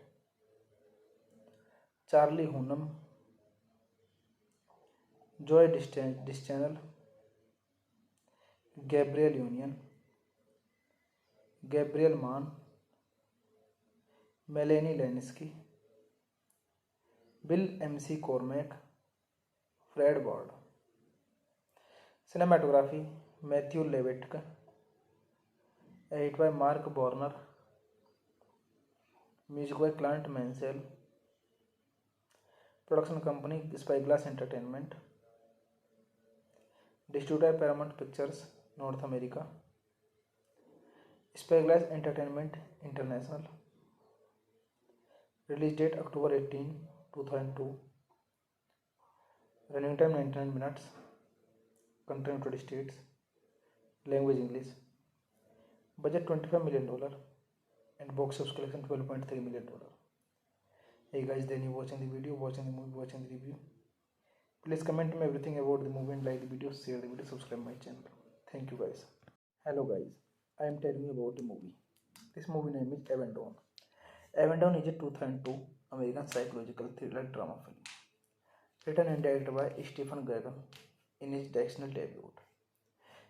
S1: Charlie Hunnam, Joy Deschanel, Gabriel Union, Gabriel Mann, Melanie Linsky, Bill M.C. Cormack, Fred Ward. Cinematography Matthew Levitk, edit by Mark Borner, music by Clint Mansell. Production company Spyglass Entertainment. Distributor Paramount Pictures North America. Spyglass Entertainment International. Release date October 18, 2002. Running time 99 minutes. Country United States. Language English. Budget $25 million and box office collection $12.3 million. Hey guys, then you watching the video, watching the movie, watching the review. Please comment me everything about the movie and like the video, share the video, subscribe my channel. Thank you guys. Hello guys, I am telling you about the movie. This movie name is Abandon. Abandon is a 2002 American psychological thriller drama film, written and directed by Stephen Gagan in his directorial debut.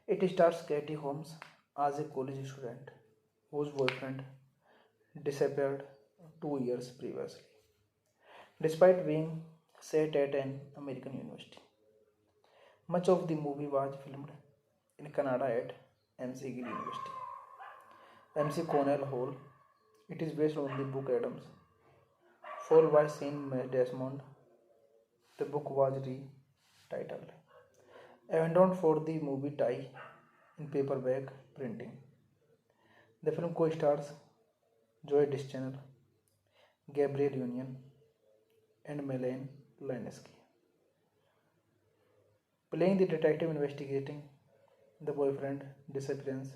S1: It stars Katie Holmes as a college student whose boyfriend disappeared 2 years previously, despite being set at an American university. Much of the movie was filmed in Canada at McGill University, MC Cornell Hall. It is based on the book Adams Fall by Sean Desmond. The book was retitled Abandoned for the movie tie in paperback printing. The film co-stars Joy Deschanel, Gabriel Union, and Melanie Linsky, playing the detective investigating the boyfriend disappearance.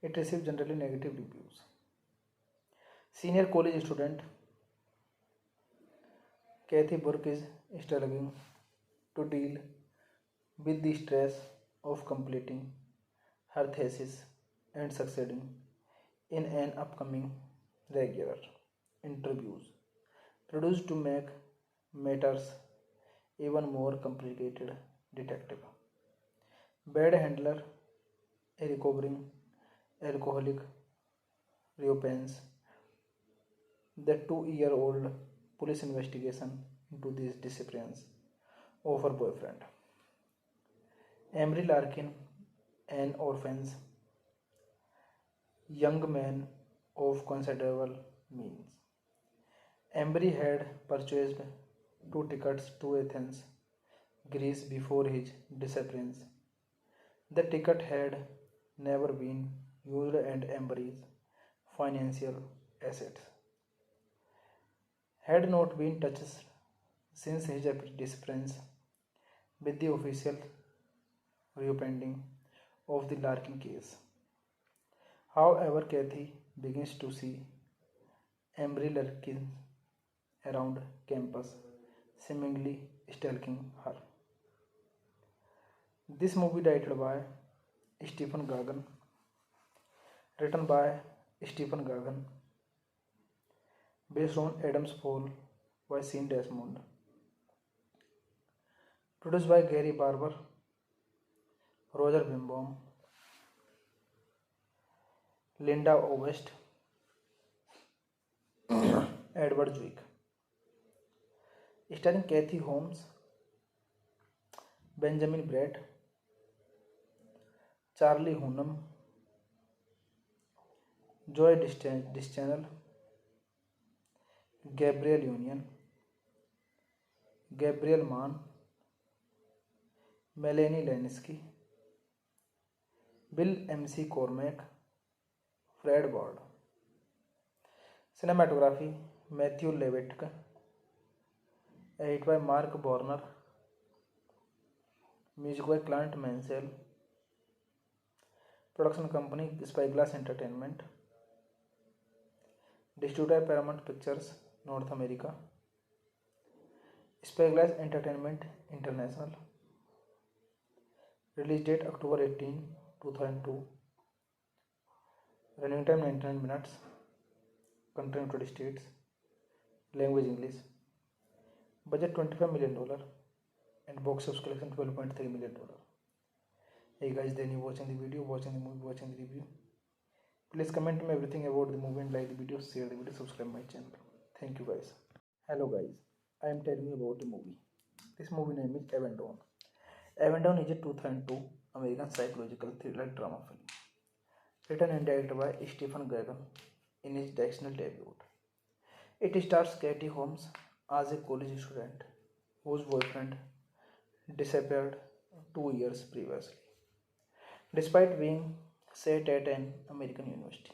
S1: It received generally negative reviews. Senior college student Kathy Burke is struggling to deal with the stress of completing her thesis and succeeding in an upcoming regular interviews produced to make matters even more complicated. Detective bad handler, a recovering alcoholic, reopens the 2-year-old police investigation into these disappearance of her boyfriend. Emery Larkin, an orphan young man of considerable means. Emery had purchased 2 tickets to Athens, Greece before his disappearance. The ticket had never been used and Emery's financial assets had not been touched since his disappearance, with the official reopening of the Larkin case. However, Kathy begins to see Emery Larkin around campus, seemingly stalking her. This movie directed by Stephen Gagan, written by Stephen Gagan, based on Adam's Fall by Sean Desmond, produced by Gary Barber, Roger Bimbaum, Linda Ovest, Edward Zwick, starring Kathy Holmes, Benjamin Bratt, Charlie Hunnam, Joy Dischanel, Gabriel Union, Gabriel Mann, Melanie Leninsky, Bill M.C. Cormack, Fred Ward. Cinematography Matthew Levitt, edit by Mark Borner, music by Clint Mansell, production company Spyglass Entertainment, distributor Paramount Pictures North America, Spyglass Entertainment International, release date October 18, 2002, running time 99 minutes, country United States, language English, budget $25 million and box office collection $12.3 million. Hey guys, then you watching the video, watching the movie, watching the review. Please comment me everything about the movie and like the video, share the video, subscribe my channel. Thank you guys. Hello guys, I am telling you about the movie. This movie name is Avendon. Avendon is a 2002 American psychological thriller drama film, written and directed by Stephen Gagan in his directorial debut. It stars Katie Holmes as a college student whose boyfriend disappeared 2 years previously, despite being set at an American university.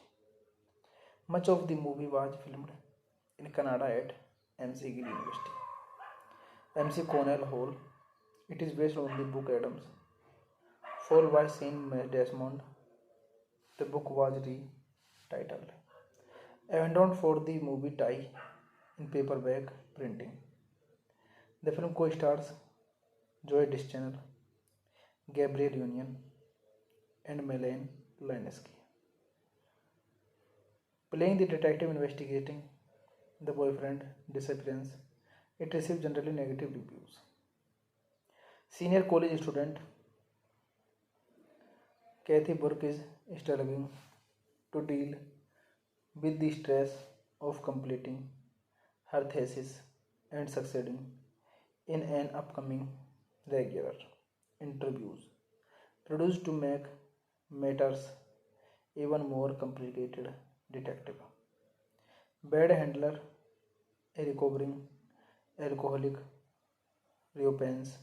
S1: Much of the movie was filmed in Canada at McGill University, MC Cornell Hall. It is based on the book Adams Fall by Sean Desmond. The book was retitled Avendon for the movie tie in paperback printing. The film co-stars Joy Dischanel, Gabriel Union, and Melanie Leninsky, playing the detective investigating the boyfriend disappearance. It received generally negative reviews. Senior college student Kathy Burke is struggling to deal with the stress of completing her thesis and succeeding in an upcoming regular interviews produced to make matters even more complicated. Detective bad handler, a recovering alcoholic, reopens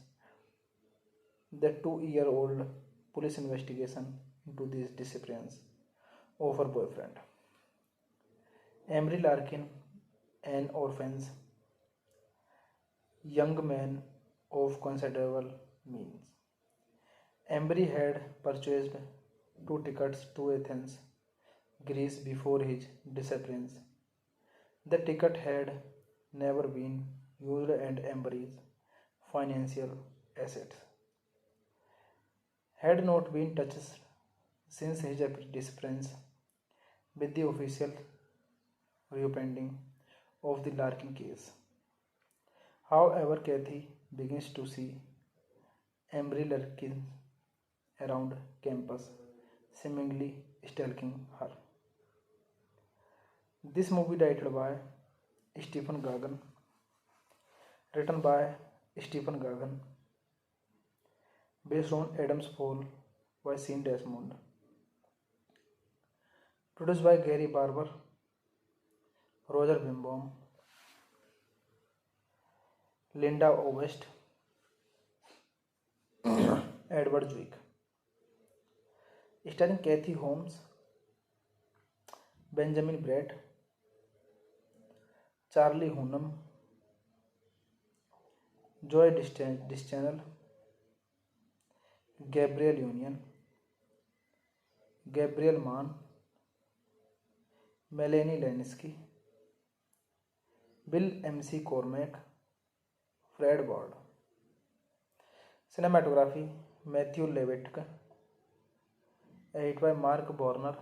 S1: the 2-year-old police investigation into this disappearance of her boyfriend. Emery Larkin, an orphan young man of considerable means. Emery had purchased 2 tickets to Athens, Greece before his disappearance. The ticket had never been used and Emery's financial assets had not been touched since his disappearance, with the official reopening of the Larkin case. However, Kathy begins to see Emery Larkin around campus, seemingly stalking her. This movie directed by Stephen Gagan, written by Stephen Gagan, based on Adam's Fall by Sean Desmond, produced by Gary Barber, Roger Bimbaum, Linda Ovest, Edward Zwick, starring Kathy Holmes, Benjamin Bratt, Charlie Hunnam, Joy Dischanel, Gabriel Union, Gabriel Mann, Melanie Lynskey, Bill M.C. Cormack, Fred Ward. Cinematography Matthew Levitk, edit by Mark Borner,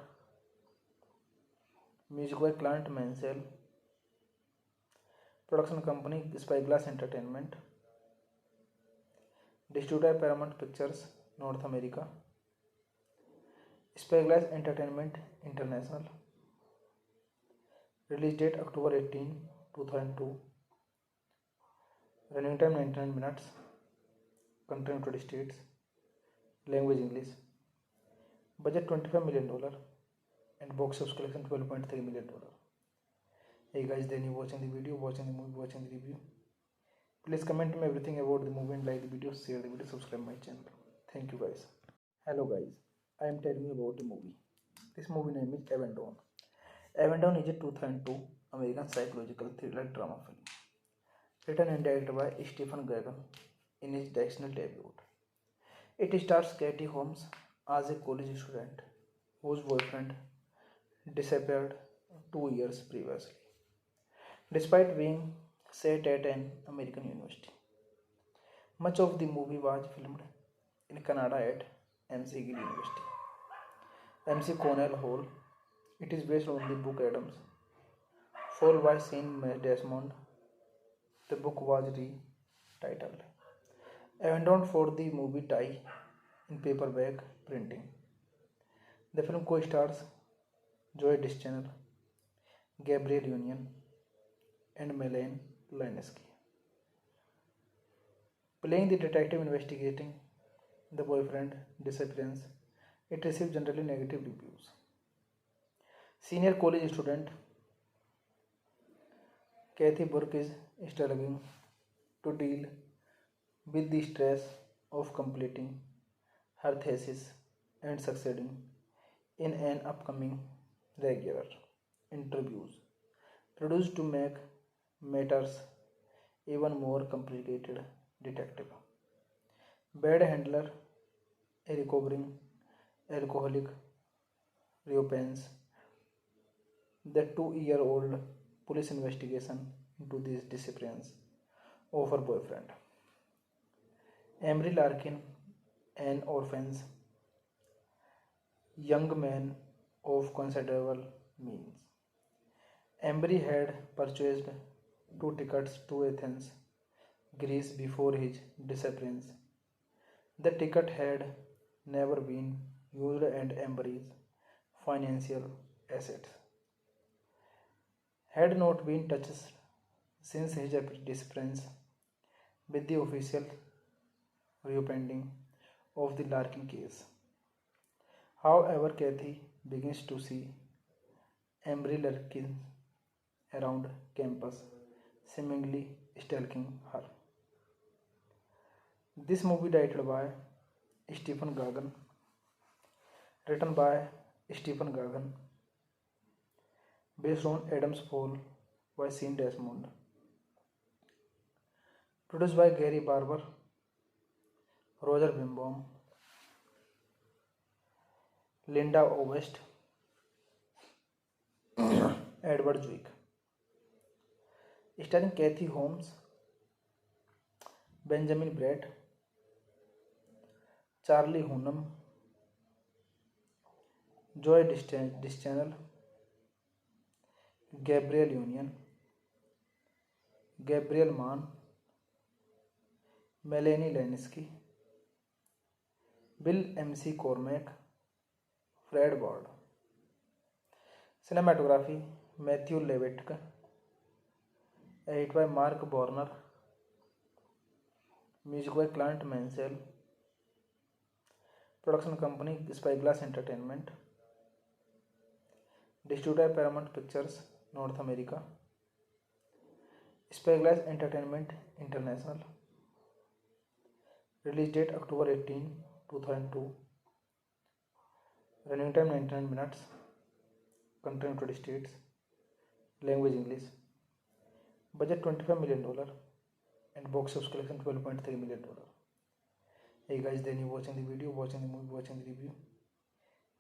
S1: music by Clint Mansell, production company Spyglass Entertainment, distributor Paramount Pictures North America, Spyglass Entertainment International, release date October 18, 2002, running time 99 minutes, country United States, language English, budget $25 million and box office collection $12.3 million. Hey guys, then you watching the video, watching the movie, watching the review. Please comment me everything about the movie and like the video, share the video, subscribe my channel. Thank you guys. Hello guys, I am telling you about the movie. This movie name is Avendon. Avendon is a 2002 American psychological thriller drama film, written and directed by Stephen Gagan in his directional debut. It stars Katie Holmes as a college student whose boyfriend disappeared 2 years previously, despite being set at an American university. Much of the movie was filmed in Canada at McGill University, MC Cornell Hall. It is based on the book Adams Fall by Sean Desmond. The book was retitled Avendon for the movie tie in paperback printing. The film co-stars Joy Dischanel, Gabriel Union, and Melanie Lynskey, playing the detective investigating the boyfriend disappearance. It received generally negative reviews. Senior college student Kathy Burke is struggling to deal with the stress of completing her thesis and succeeding in an upcoming regular interviews produced to make matters even more complicated. Detective Bad handler, a recovering alcoholic, reopens the 2-year-old police investigation into this disappearance of her boyfriend. Emery Larkin, an orphan young man of considerable means. Emery had purchased 2 tickets to Athens, Greece before his disappearance. The ticket had never been used and Emery's financial assets had not been touched since his disappearance, with the official reopening of the Larkin case. However, Kathy begins to see Emery Larkin around campus, seemingly stalking her. This movie directed by Stephen Gagan, written by Stephen Gagan, based on Adam's Fall by Sean Desmond, produced by Gary Barber, Roger Bimbaum, Linda Ovest, Edward Zwick, starring Kathy Holmes, Benjamin Bratt, Charlie Hunnam, Joy Dischanel, Gabriel Union, Gabriel Mann, Melanie Lynskey, Bill M.C. Cormack, Fred Ward. Cinematography Matthew Levitk, edit by Mark Borner, music by Clint Mansell, production company Spyglass Entertainment, distributed by Paramount Pictures, North America, Spyglass Entertainment International, release date October 18, 2002, running time 99 minutes, country United States, language English, budget $25 million, and box office collection $12.3 million. Hey guys, then you watching the video, watching the movie, watching the review.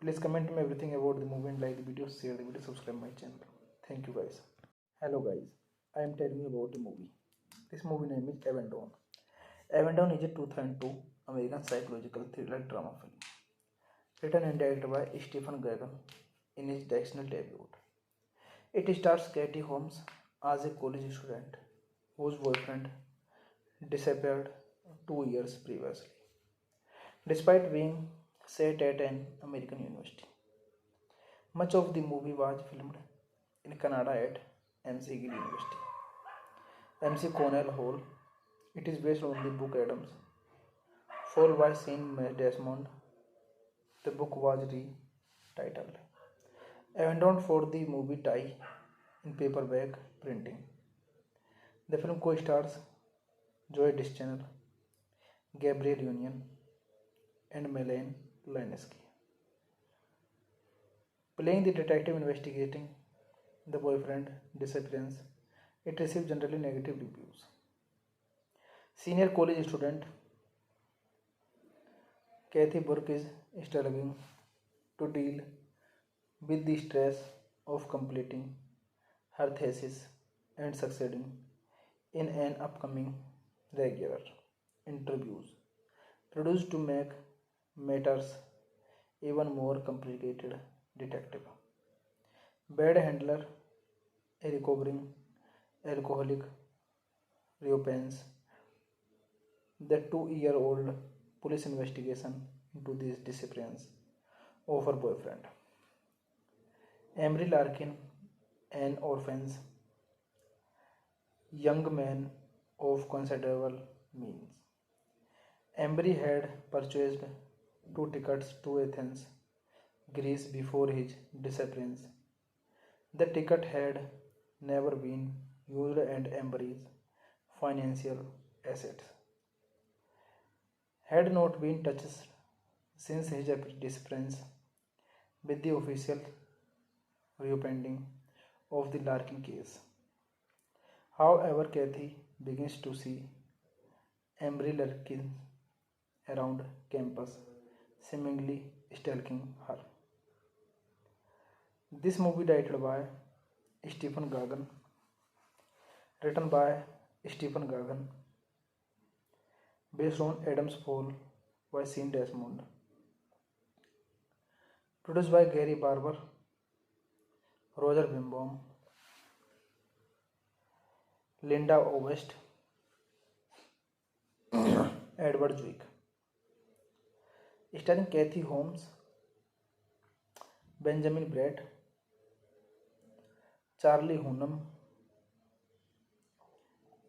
S1: Please comment me everything about the movie and like the video, share the video, subscribe my channel. Thank you guys. Hello guys, I am telling you about the movie. This movie name is Avendon. Avendon is a 2002 American psychological thriller drama film, written and directed by Stephen Gagan in his directorial debut. It stars Katie Holmes as a college student whose boyfriend disappeared 2 years previously, despite being set at an American university. Much of the movie was filmed in Canada at MC Gill University, MC Cornell Hall. It is based on the book Adams, followed by Sean Desmond. The book was retitled Avendon for the movie tie in paperback printing. The film co-stars Joy Deschanel, Gabrielle Union, and Melanie Lynskey, playing the detective investigating the boyfriend disappearance. It received generally negative reviews. Senior college student Kathy Burke is struggling to deal with the stress of completing her thesis and succeeding in an upcoming regular interviews produced to make matters even more complicated. Detective bad handler, a recovering alcoholic, reopens the 2-year-old police investigation into these disappearance of her boyfriend. Emery Larkin, an orphan young man of considerable means. Emery had purchased 2 tickets to Athens, Greece before his disappearance. The ticket had never been used and Emery's financial assets had not been touched since his disappearance. With the official reopening of the Larkin case, however, Kathy begins to see Emery Larkin around campus, seemingly stalking her. This movie directed by Stephen Gagan, written by Stephen Gagan, based on Adam's Fall by Sean Desmond, produced by Gary Barber, Roger Bimbaum, Linda Ovest, Edward Zwick, starring Kathy Holmes, Benjamin Bratt, Charlie Hunnam,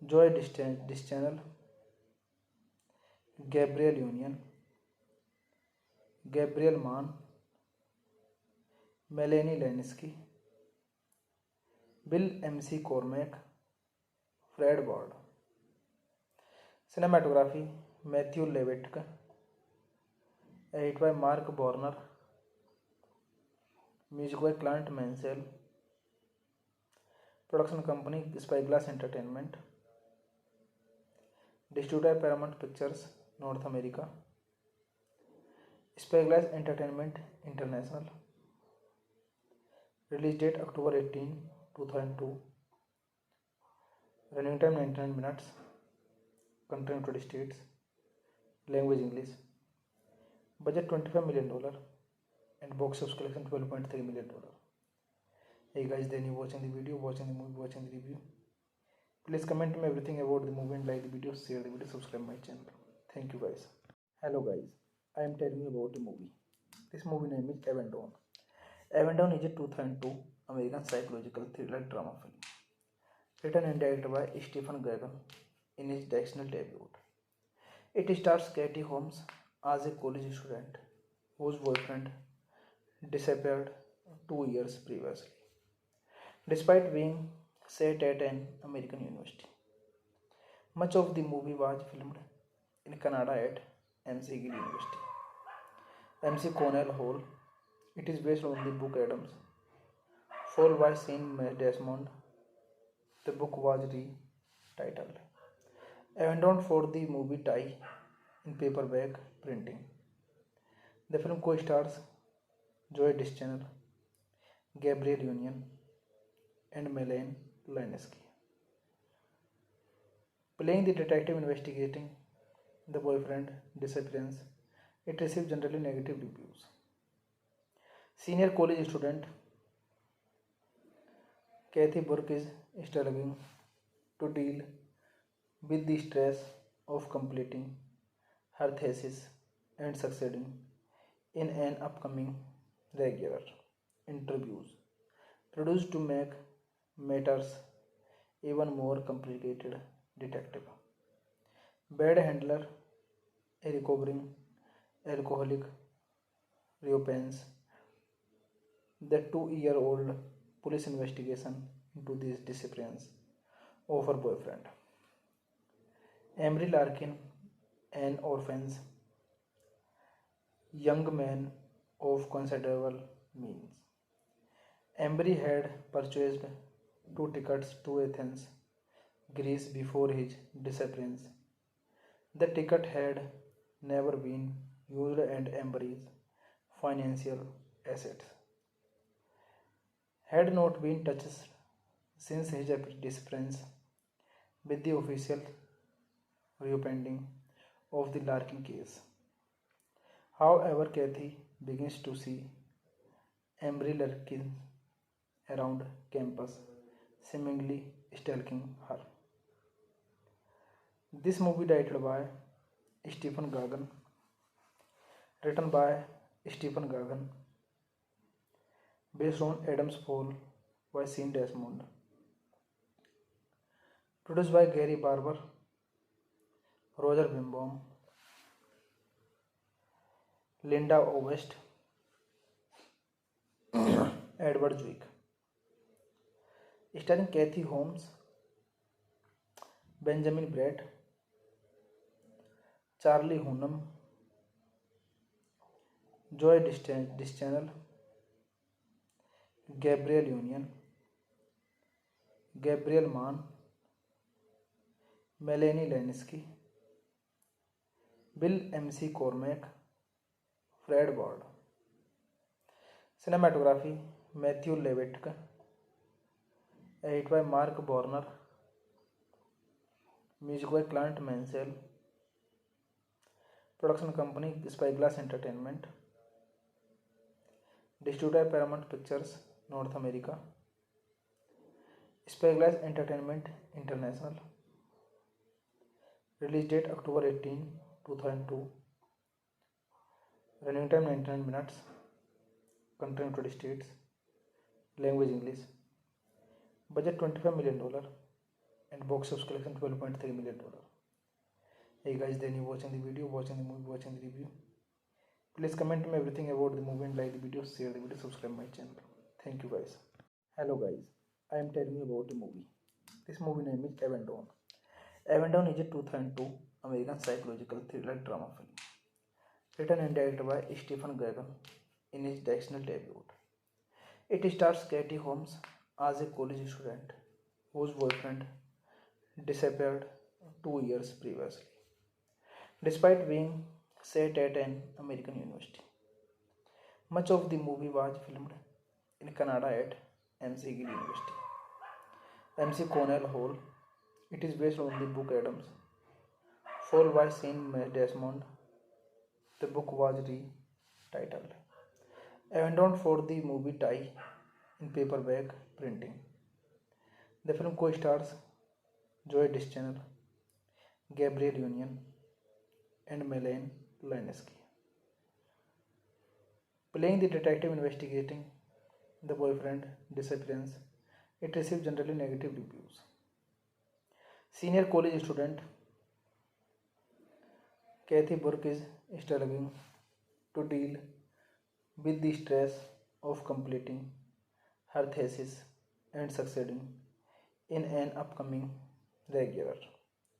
S1: Joy Deschanel, Gabrielle Union, Gabriel Mann, Melanie Lynskey, Bill MC Cormack, Fred Ward. Cinematography Matthew Levitk, edit by Mark Borner, music by Clint Mansell, production company Spyglass Entertainment, distributed by Paramount Pictures, North America, Spyglass Entertainment International, release date October 18, 2002, running time 99 minutes, country United States, language English, budget $25 million, and box office collection $12.3 million. Hey guys, then you watching the video, watching the movie, watching the review. Please comment me everything about the movie and like the video, share the video, subscribe my channel. Thank you guys. Hello guys, I am telling you about the movie. This movie name is Avendon. Avendon is a 2002 American psychological thriller drama film. Written and directed by Stephen Gagan in his directorial debut. It stars Katie Holmes as a college student whose boyfriend disappeared 2 years previously, despite being set at an American university. Much of the movie was filmed in Canada at McGill University. MC Cornell Hall. It is based on the book Adams, followed by Sean Desmond. The book was retitled Abandoned for the movie tie in paperback printing. The film co-stars Joy Deschanel, Gabrielle Union, and Melanie Linsky. Playing the detective investigating the boyfriend disappearance, it received generally negative reviews. Senior college student Kathy Burke is struggling to deal with the stress of completing her thesis and succeeding in an upcoming regular interviews produced to make matters even more complicated. Detective bad handler, a recovering alcoholic, reopens the 2-year-old police investigation into these disappearance of her boyfriend. Emery Larkin, an orphan young man of considerable means. Emery had purchased 2 tickets to Athens, Greece before his disappearance. The ticket had never been used and Emery's financial assets had not been touched since his disappearance, with the official reopening of the Larkin case. However, Kathy begins to see Emery Larkin around campus, seemingly stalking her. This movie directed by Stephen Gagan, written by Stephen Gagan, based on Adam's Fall by Sean Desmond, produced by Gary Barber, Roger Bimbaum, Linda Ovest, Edward Zwick, starring Kathy Holmes, Benjamin Bratt, Charlie Hunnam, Joy Deschanel, Gabrielle Union, Gabriel Mann, Melanie Linsky, Bill MC Cormack, Fred Ward. Cinematography Matthew Levitt, edit by Mark Borner, music by Clint Mansell, production company Spyglass Entertainment, distributor Paramount Pictures North America, Spyglass Entertainment International, release date October 18, 2002, running time 99 minutes, country United States, language English, budget $25 million, and box office collection $12.3 million. Hey guys, then you watching the video, watching the movie, watching the review. Please comment me everything about the movie and like the video, share the video, subscribe my channel. Thank you guys. Hello guys, I am telling you about the movie. This movie name is Abandoned. Abandoned is a 2002 American psychological thriller drama film. Written and directed by Stephen Gagan in his directorial debut. It stars Katie Holmes as a college student whose boyfriend disappeared 2 years previously, despite being set at an American university. Much of the movie was filmed in Canada at McGill University. MC Cornell Hall. It is based on the book Adams, followed by Sean Desmond. The book was retitled Abandoned for the movie tie in paperback printing. The film co-stars Joy Deschanel, Gabrielle Union, and Melanie Linsky. Playing the detective investigating The Boyfriend Disappearance. It received generally negative reviews. Senior college student Kathy Burke is struggling to deal with the stress of completing her thesis and succeeding in an upcoming regular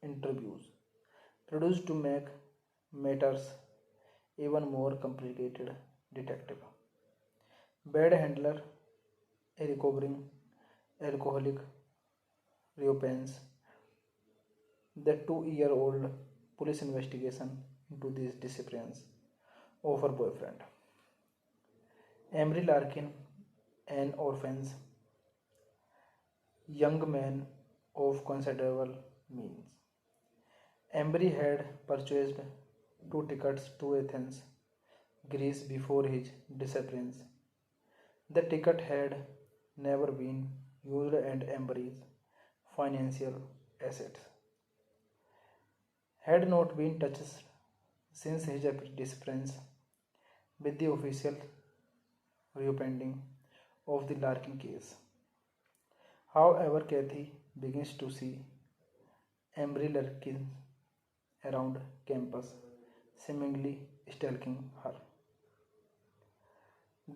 S1: interviews produced to make matters even more complicated. Detective bad handler, a recovering alcoholic, reopens the 2-year-old police investigation into these disappearance of her boyfriend. Emery Larkin, an orphan young man of considerable means. Emery had purchased 2 tickets to Athens, Greece before his disappearance. The ticket had never been used and Emery's financial assets had not been touched since his disappearance, with the official reopening of the Larkin case. However, Kathy begins to see Emery Larkin around campus, seemingly stalking her.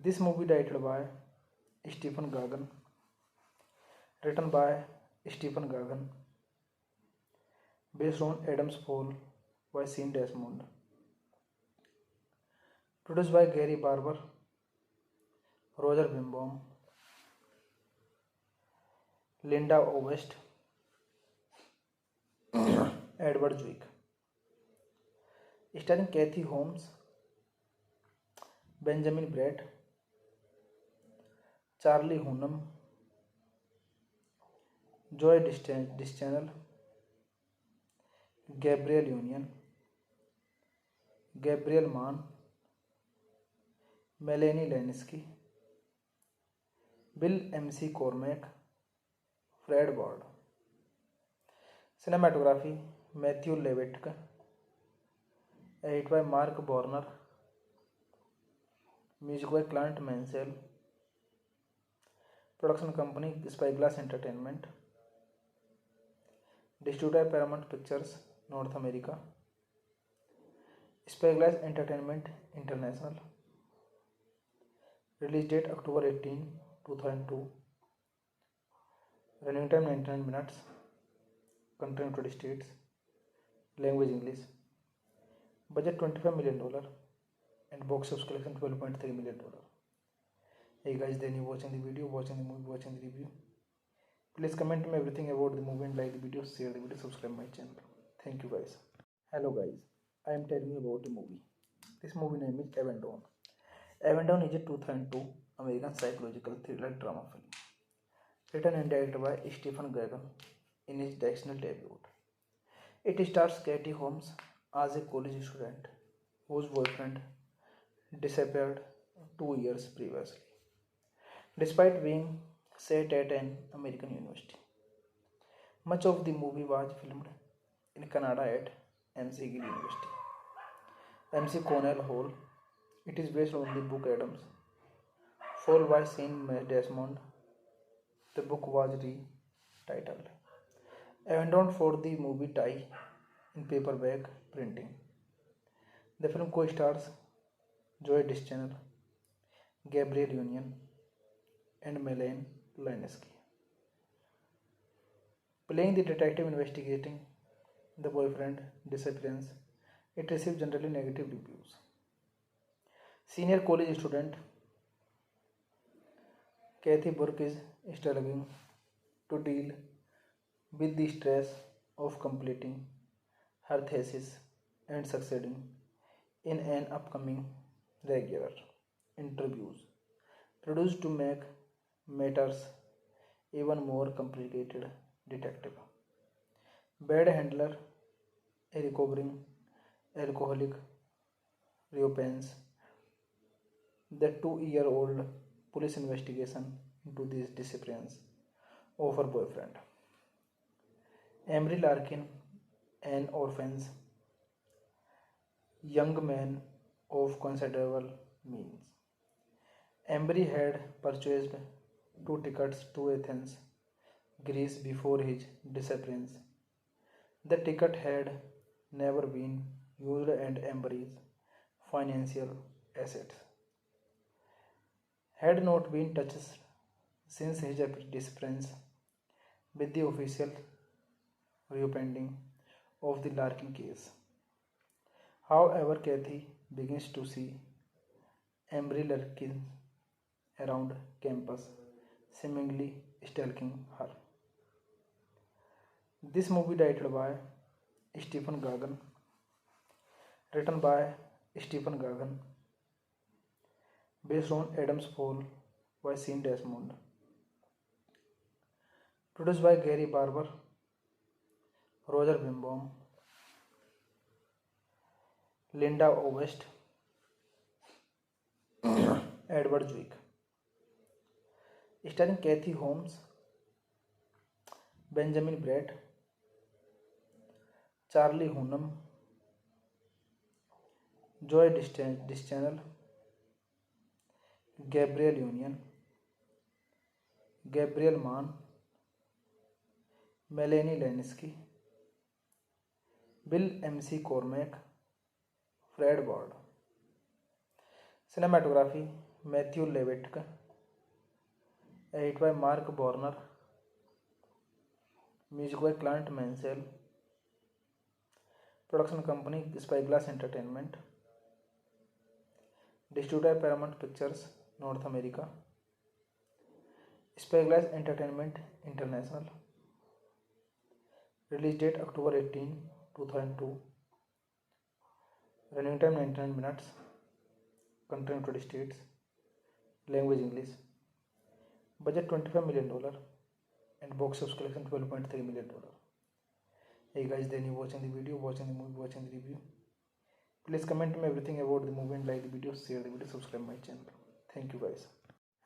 S1: This movie directed by Stephen Gagan, written by Stephen Gagan, based on Adam's Fall by Sean Desmond, produced by Gary Barber, Roger Bimbaum, Linda Ovest, Edward Zwick, starring Kathy Holmes, Benjamin Bratt, Charlie Hunnam, Joy Dischanel, Gabriel Union, Gabriel Mann, Melanie Lynskey, Bill M.C. Cormack, Fred Ward. Cinematography Matthew Levittke, edit by Mark Borner, music by Clint Mansell, production company Spyglass Entertainment, distributor Paramount Pictures North America, Spyglass Entertainment International, release date October 18, 2002, running time 99 minutes, country United States, language English, budget $25 million and box office collection $12.3 million. Hey guys, then you watching the video, watching the movie, watching the review. Please comment me everything about the movie and like the video, share the video, subscribe my channel. Thank you guys. Hello guys, I am telling you about the movie. This movie name is Avendon. Avendon is a 2002 American psychological thriller drama film, written and directed by Stephen Gagan in his directional debut. It stars Katie Holmes as a college student whose boyfriend disappeared 2 years previously, despite being set at an American university. Much of the movie was filmed in Canada at McGill University, MC Cornell Hall. It is based on the book Adams Fall by Sean Desmond. The book was retitled Avendon for the movie tie in paperback printing. The film co-stars Joy Dischanel, Gabriel Union, and Melanie Lynskey, playing the detective investigating the boyfriend disappearance. It received generally negative reviews. Senior college student Kathy Burke is struggling to deal with the stress of completing her thesis and succeeding in an upcoming regular interviews produced to make matters even more complicated. Detective bad handler, a recovering alcoholic, reopens the 2-year-old police investigation into this disappearance of her boyfriend. Emery Larkin, an orphan young man of considerable means. Embry had purchased 2 tickets to Athens, Greece before his disappearance. The ticket had never been used and Embry's financial assets had not been touched since his disappearance, with the official reopening of the Larkin case. However, Kathy begins to see Embry lurking around campus, seemingly stalking her. This movie directed by Stephen Gagan, written by Stephen Gagan, based on Adam's Fall by Sean Desmond, produced by Gary Barber, Roger Bimbaum, Linda Ovest, Edward Zwick, starring Kathy Holmes, Benjamin Bratt, Charlie Hunnam, Joy Dischanel, Gabriel Union, Gabriel Mann, Melanie Lynskey, Bill M.C. Cormack, Fred Ward. Cinematography Matthew Levitt, edit by Mark Borner, music by Clint Mansell, production company Spyglass Entertainment, distributor Paramount Pictures North America, Spyglass Entertainment International, release date October 18, 2002, running time 99 minutes, country United States, language English, budget $25 million and box office collection $12.3 million. Hey guys, then you watching the video, watching the movie, watching the review. Please comment me everything about the movie and like the video, share the video, subscribe my channel. Thank you guys.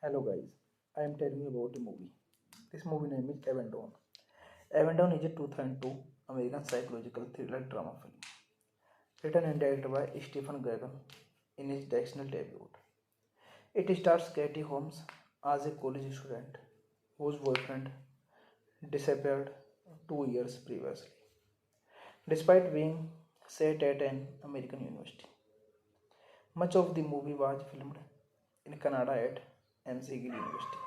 S1: Hello guys, I am telling you about the movie. This movie name is Avendon. Avendon is a 2002 American psychological thriller drama film, written and directed by Stephen Gagan in his directorial debut. It stars Katie Holmes as a college student whose boyfriend disappeared 2 years previously, despite being set at an American university. Much of the movie was filmed in Canada at MC Gill University,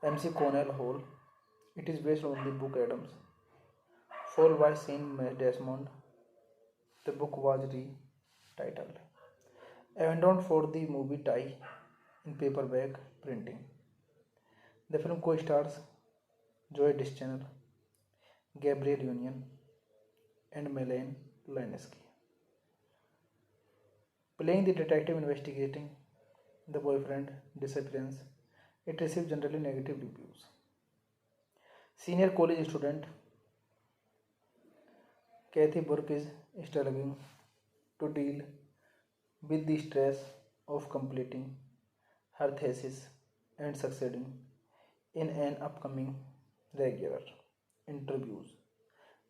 S1: MC Cornell Hall. It is based on the book Adams Fall by Sean Desmond. The book was retitled Avendon for the movie tie in paperback printing. The film co-stars Joy Dischanel, Gabriel Union, and Melanie Lynskey, playing the detective investigating the boyfriend disappearance. It received generally negative reviews. Senior college student Kathy Burke is struggling to deal with the stress of completing her thesis and succeeding in an upcoming regular interviews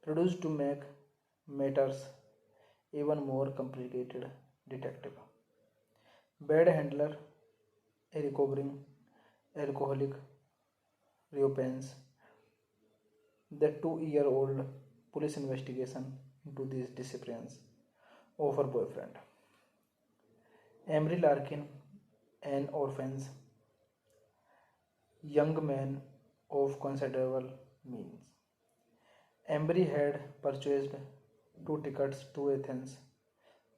S1: produced to make matters even more complicated. Detective bad handler, a recovering alcoholic, reopens the 2-year-old police investigation into this disappearance of her boyfriend. Emery Larkin, an orphan young man of considerable means. Embry had purchased 2 tickets to Athens,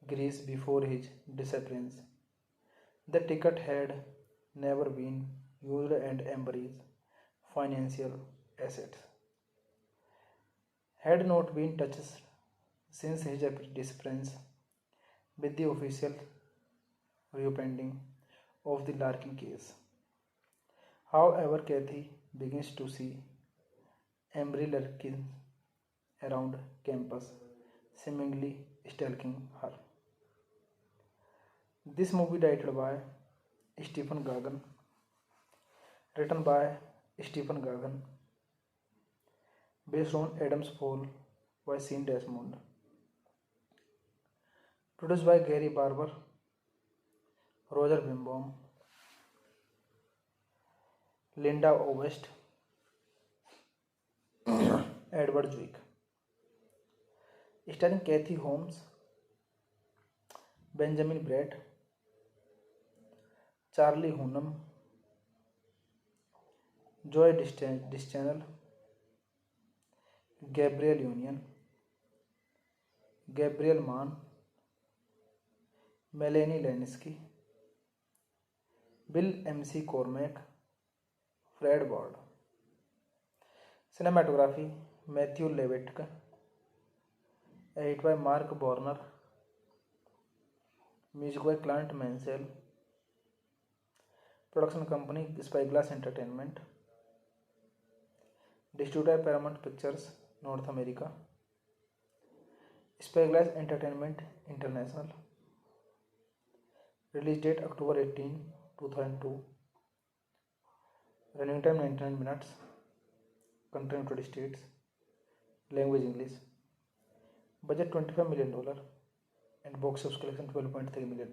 S1: Greece before his disappearance. The ticket had never been used and Embry's financial assets had not been touched since his disappearance, with the official reopening of the Larkin case. However, Kathy begins to see Embry lurking around campus, seemingly stalking her. This movie directed by Stephen Gagan, written by Stephen Gagan, based on Adam's Fall by Sean Desmond, produced by Gary Barber, Roger Bimbaum, Linda Ovest, Edward Zwick. Starring Kathy Holmes, Benjamin Bratt, Charlie Hunnam, Joy Dischanel, Gabriel Union, Gabriel Mann, Melanie Lynskey, Bill MC Cormack, Fred Ward. Cinematography Matthew Levitt, edit by Mark Borner, music by Clint Mansell, production company Spyglass Entertainment, distributor Paramount Pictures North America, Spyglass Entertainment International, release date October 18, 2002, running time 99 minutes, country United States, language English, budget $25 million and box office collection $12.3 million.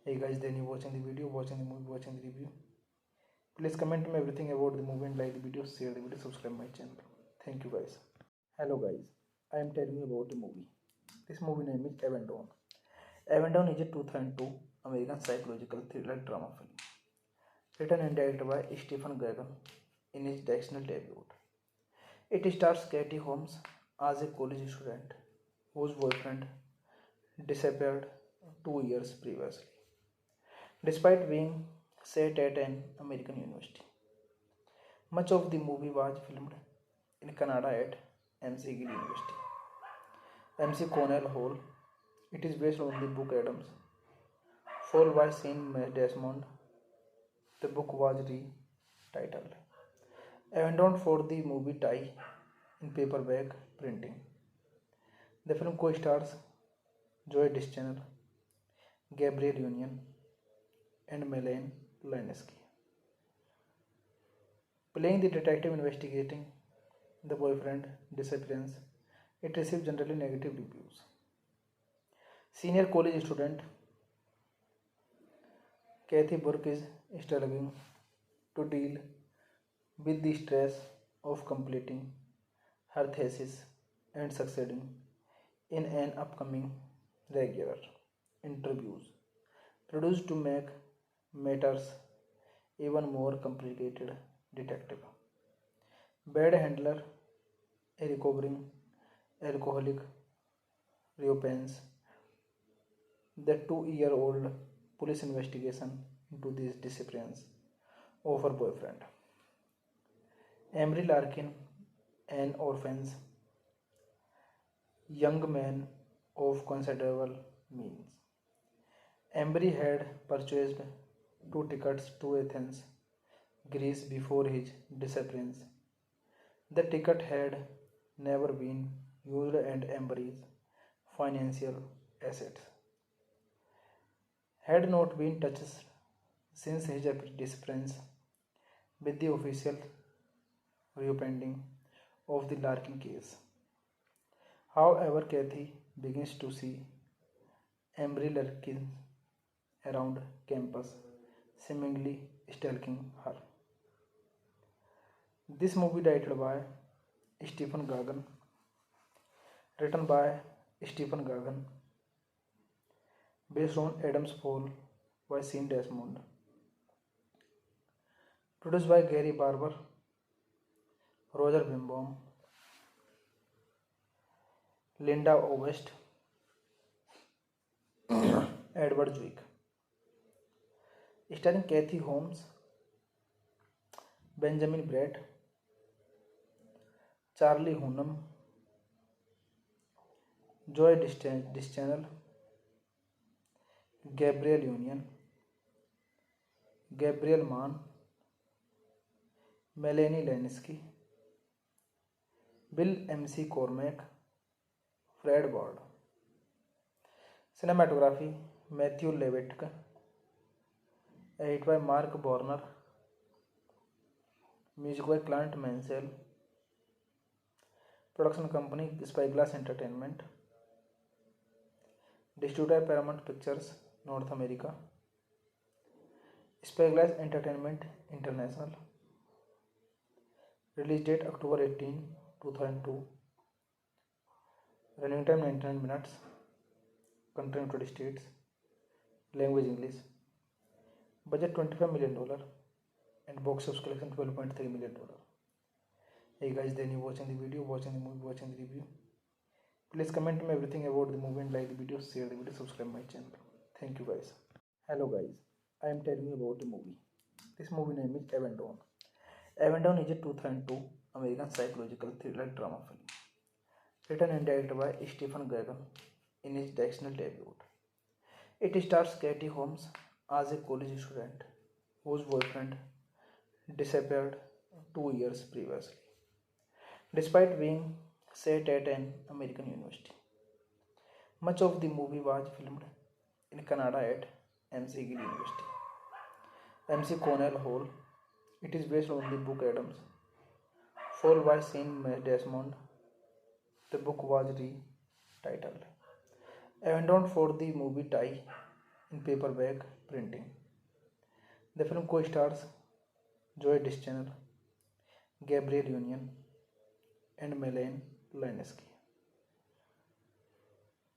S1: Hey guys, then you watching the video, watching the movie, watching the review. Please comment me everything about the movie and like the video, share the video, subscribe my channel. Thank you guys. Hello guys, I am telling you about a movie. This movie name is Avendon. Avendon is a 2002 American psychological thriller drama film, written and directed by Stephen Gaghan in his directional debut. It stars Katie Holmes as a college student whose boyfriend disappeared 2 years previously, despite being set at an American university. Much of the movie was filmed in Canada at McGill University, MC Cornell Hall. It is based on the book Adams, followed by Sean Desmond. The book was retitled Avendon for the movie tie in paperback printing. The film co-stars Joy Dischanel, Gabriel Union, and Melanie Lynskey, playing the detective investigating the boyfriend disappearance. It received generally negative reviews. Senior college student Kathy Burke is struggling to deal with the stress of completing her thesis and succeeding in an upcoming regular interviews produced to make matters even more complicated. Detective Bad handler, a recovering alcoholic, reopens the 2-year-old police investigation into the disappearance of her boyfriend. Emery Larkin, an orphan young man of considerable means. Emery had purchased 2 tickets to Athens, Greece before his disappearance. The ticket had never been used and Emery's financial assets had not been touched since his disappearance, with the official reopening of the Larkin case. However, Kathy begins to see Emery Larkin around campus, seemingly stalking her. This movie directed by Stephen Gaghan, written by Stephen Gaghan, based on Adam's Fall by Sean Desmond, produced by Gary Barber, Roger Bimbaum, Linda Ovest, Edward Zwick, starring Kathy Holmes, Benjamin Bratt, Charlie Hunnam, Joy Dischanel, Gabriel Union, Gabriel Mann, Melanie Lynskey, Bill MC Cormack, Fred Ward. Cinematography Matthew Levitt, edit by Mark Borner, music by Clint Mansell, production company Spyglass Entertainment, distributor Paramount Pictures North America, Spyglass Entertainment International. Release date October 18, 2002. Running time 99 minutes. Country United States. Language English. Budget $25 million and box office collection $12.3 million. Hey guys, then you watching the video, watching the movie, watching the review. Please comment me everything about the movie and like the video, share the video, subscribe my channel. Thank you guys. Hello guys, I am telling you about a movie. This movie name is Avendon. Avendon is a 2002 American psychological thriller drama film written and directed by Stephen Gaghan in his directorial debut. It stars Katie Holmes as a college student whose boyfriend disappeared 2 years previously, despite being set at an American university. Much of the movie was filmed in Canada at McGill University, MC Cornell Hall. It is based on the book Adams, followed by Sean Desmond. The book was retitled Avendon for the movie tie in paperback printing. The film co-stars Joey Deschanel, Gabrielle Union, and Melanie Lynskey,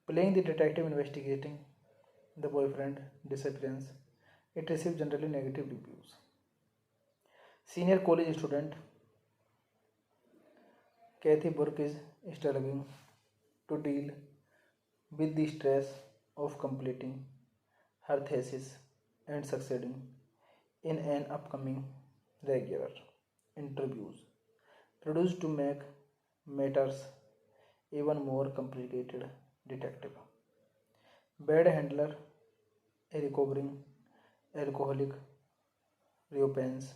S1: playing the detective investigating the boyfriend disappearance. It received generally negative reviews. Senior college student Kathy Burke is struggling to deal with the stress of completing her thesis and succeeding in an upcoming regular interviews produced to make matters even more complicated. Detective Bad handler, a recovering alcoholic, reopens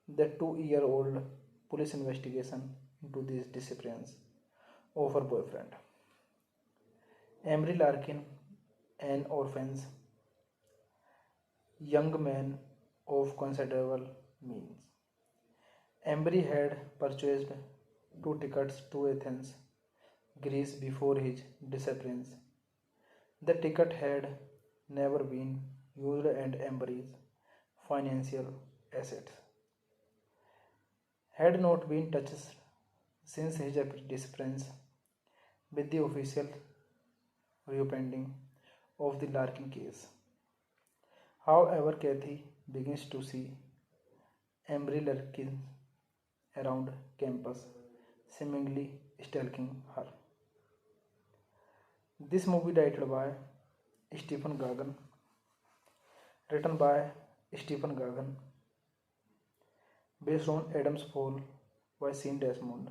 S1: the 2-year-old police investigation into the disappearance of her boyfriend. Emery Larkin, an orphan young man of considerable means. Emery had purchased 2 tickets to Athens, Greece before his disappearance. The ticket had never been used and Emery's financial assets had not been touched since his disappearance. With the official reopening of the Larkin case, however, Kathy begins to see Emery Larkin around campus, seemingly stalking her. This movie directed by Stephen Gaghan, written by Stephen Gaghan, based on Adam's Fall by Sean Desmond,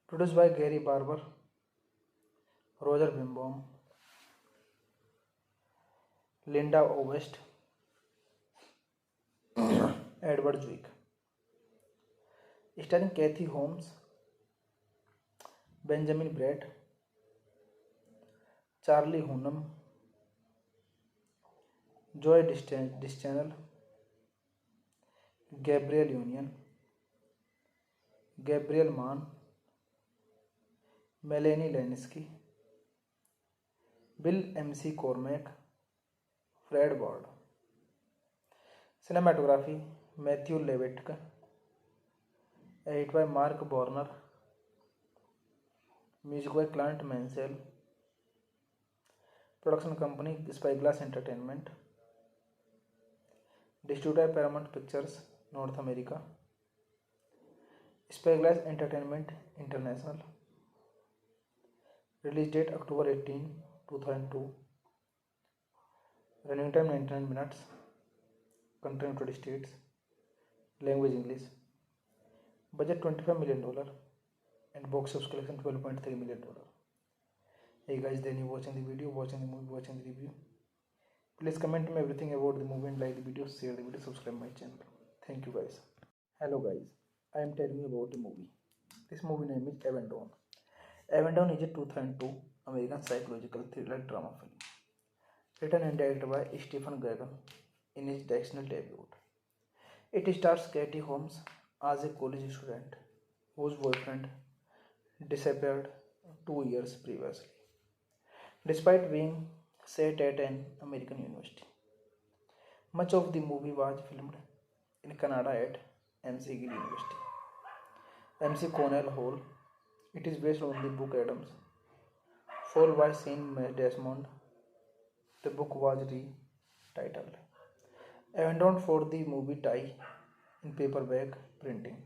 S1: produced by Gary Barber, Roger Bimbaum, Linda Ovest, Edward Zwick, starring Kathy Holmes, Benjamin Bratt, Charlie Hunnam, Joey Deschanel, Gabrielle Union, Gabriel Mann, Melanie Lynskey, Bill MC Cormack, Fred Ward. Cinematography Matthew Levitt, edit by Mark Borner, music by Clint Mansell. Production company Spyglass Entertainment. Distributor Paramount Pictures, North America. Spyglass Entertainment International. Release date October 18, 2002. Running time 99 minutes. Country United States. Language English. Budget $25 million and box office collection $12.3 million. Hey guys, then you watching the video, watching the movie, watching the review. Please comment me everything about the movie and like the video, share the video, subscribe my channel. Thank you guys. Hello guys, I am telling you about a movie. This movie name is Avendon. Avendon is a 2002 American psychological thriller drama film written and directed by Stephen Gaghan in his directorial debut. It stars Katie Holmes as a college student whose boyfriend disappeared 2 years previously, despite being set at an American university. Much of the movie was filmed in Canada at McGill University. MC Cornell Hall. It is based on the book Adams, followed by Sean Desmond. The book was retitled Abandoned for the movie tie in paperback printing.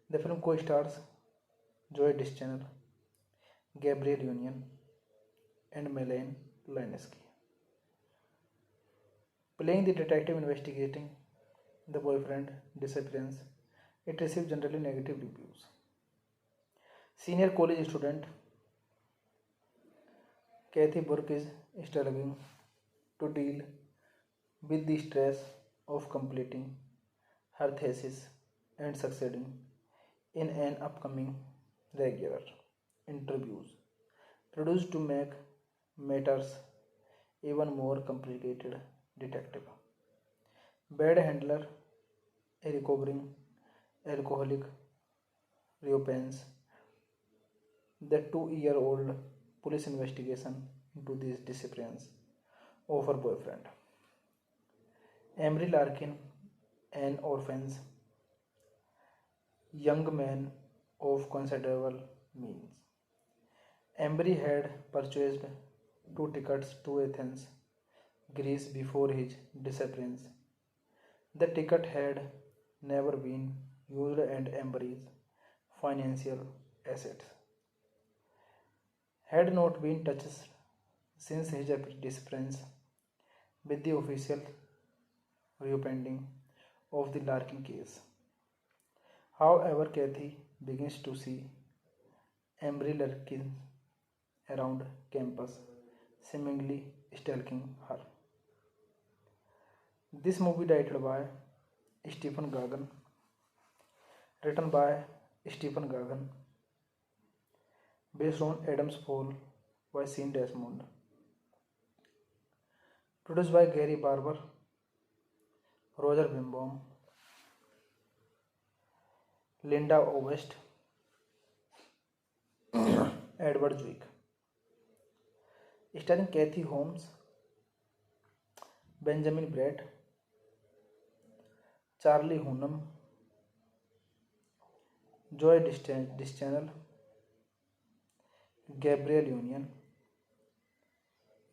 S1: The film co-stars Joy Deschanel, Gabrielle Union, and Melanie Linsky. Playing the detective investigating the boyfriend disappearance, it received generally negative reviews. Senior college student Kathy Burke is struggling to deal with the stress of completing her thesis and succeeding in an upcoming regular interviews produced to make matters even more complicated. Detective bad handler, a recovering alcoholic, reopens the 2-year-old police investigation into these disappearance of her boyfriend. Emery Larkin, an orphan young man of considerable means. Emery had purchased 2 tickets to Athens, Greece before his disappearance. The ticket had never been used and Emery's financial assets had not been touched since his disappearance. With the official reopening of the Larkin case, however, Kathy begins to see Emery Larkin around campus, seemingly stalking her. This movie directed by Stephen Gagan, written by Stephen Gagan, based on Adam's Fall by Sean Desmond, produced by Gary Barber, Roger Bimbaum, Linda Ovest, Edward Zwick, starring Kathy Holmes, Benjamin Bratt, Charlie Hunnam, Joy Deschanel, Gabrielle Union,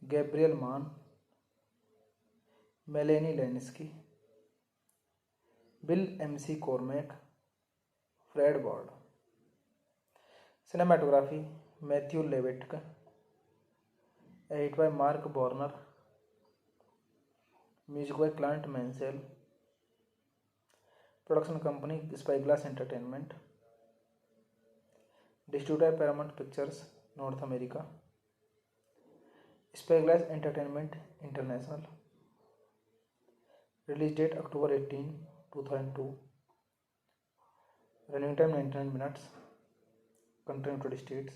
S1: Gabriel Mann, Melanie Linsky, Bill MC Cormack, Fred Ward. Cinematography Matthew Levitt, edit by Mark Borner, music by Clint Mansell, production company Spyglass Entertainment, distributor Paramount Pictures North America, Spyglass Entertainment International, release date October 18, 2002, running time 99 minutes, country United States,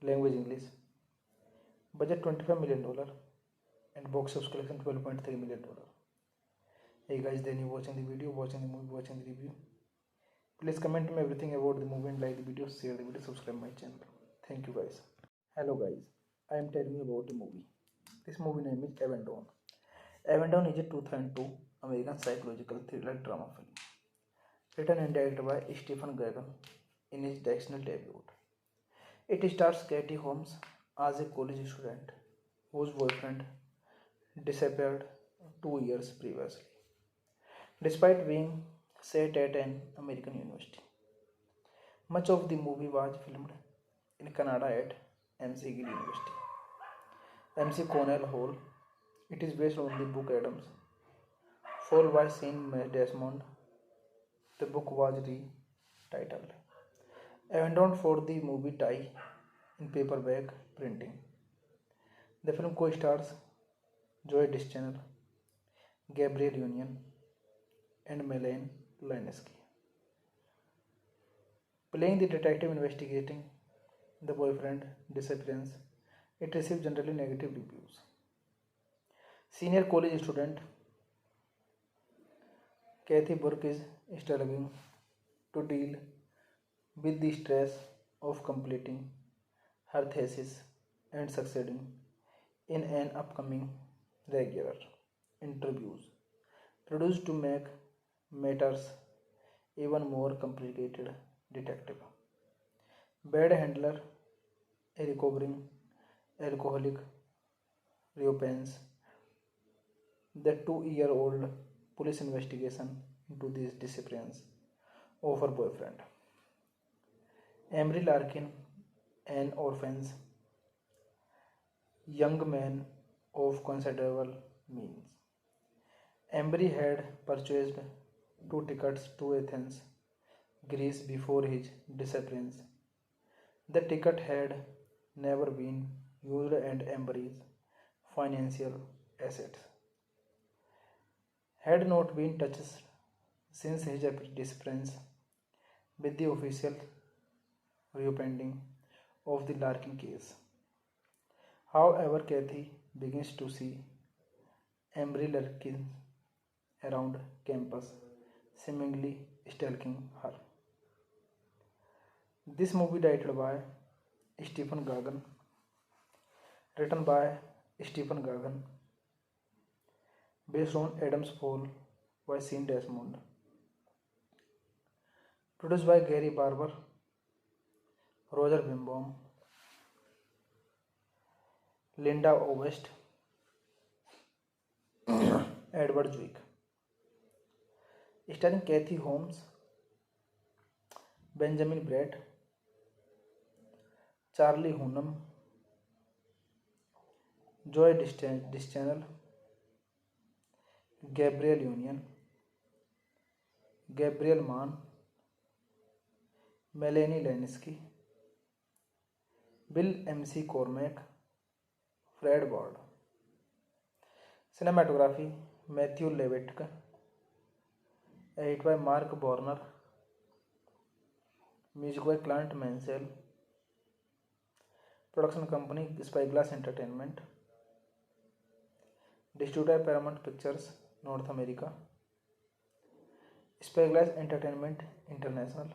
S1: language English, budget $25 million, and box office collection $12.3 million. Hey guys, then you watching the video, watching the movie, watching the review. Please comment me everything about the movie and like the video, share the video, subscribe my channel. Thank you guys. Hello guys, I am telling you about the movie. This movie name is Abandon. Abandon is a 2002 American psychological thriller drama film, written and directed by Stephen Gagan in his directorial debut. It stars Katie Holmes as a college student whose boyfriend disappeared 2 years previously, despite being set at an American university. Much of the movie was filmed in Canada at McGill University. MC Cornell Hall. It is based on the book Adams, followed by Sean Desmond. The book was retitled Abandoned for the movie tie in paperback printing. The film co-stars Joy Deschanel, Gabrielle Union, and Melanie Linsky. Playing the detective investigating the boyfriend disappearance, it received generally negative reviews. Senior college student Kathy Burke is struggling to deal with the stress of completing her thesis and succeeding in an upcoming regular interviews produced to make matters even more complicated. Detective bad handler, a recovering alcoholic, reopens the 2-year-old police investigation into these disappearance of her boyfriend. Emery Larkin, an orphan young man of considerable means. Emery had purchased 2 tickets to Athens, Greece before his disappearance. The ticket had never been used and Emery's financial assets had not been touched since his disappearance, with the official reopening of the Larkin case. However, Kathy begins to see Emery Larkin around campus, seemingly stalking her. This movie directed by Stephen Gagan, written by Stephen Gagan, based on Adam's Fall by Sean Desmond, produced by Gary Barber, Roger Bimbaum, Linda Ovest, Edward Zwick, starring Kathy Holmes, Benjamin Bratt, Charlie Hunnam, Joy Dischanel, Gabriel Union, Gabriel Mann, Melanie Leninsky, Bill M.C. Cormack, Fred Ward. Cinematography Matthew Levitt, edit by Mark Borner, music by Clint Mansell, production company Spyglass Entertainment, distributor Paramount Pictures North America, Spyglass Entertainment International,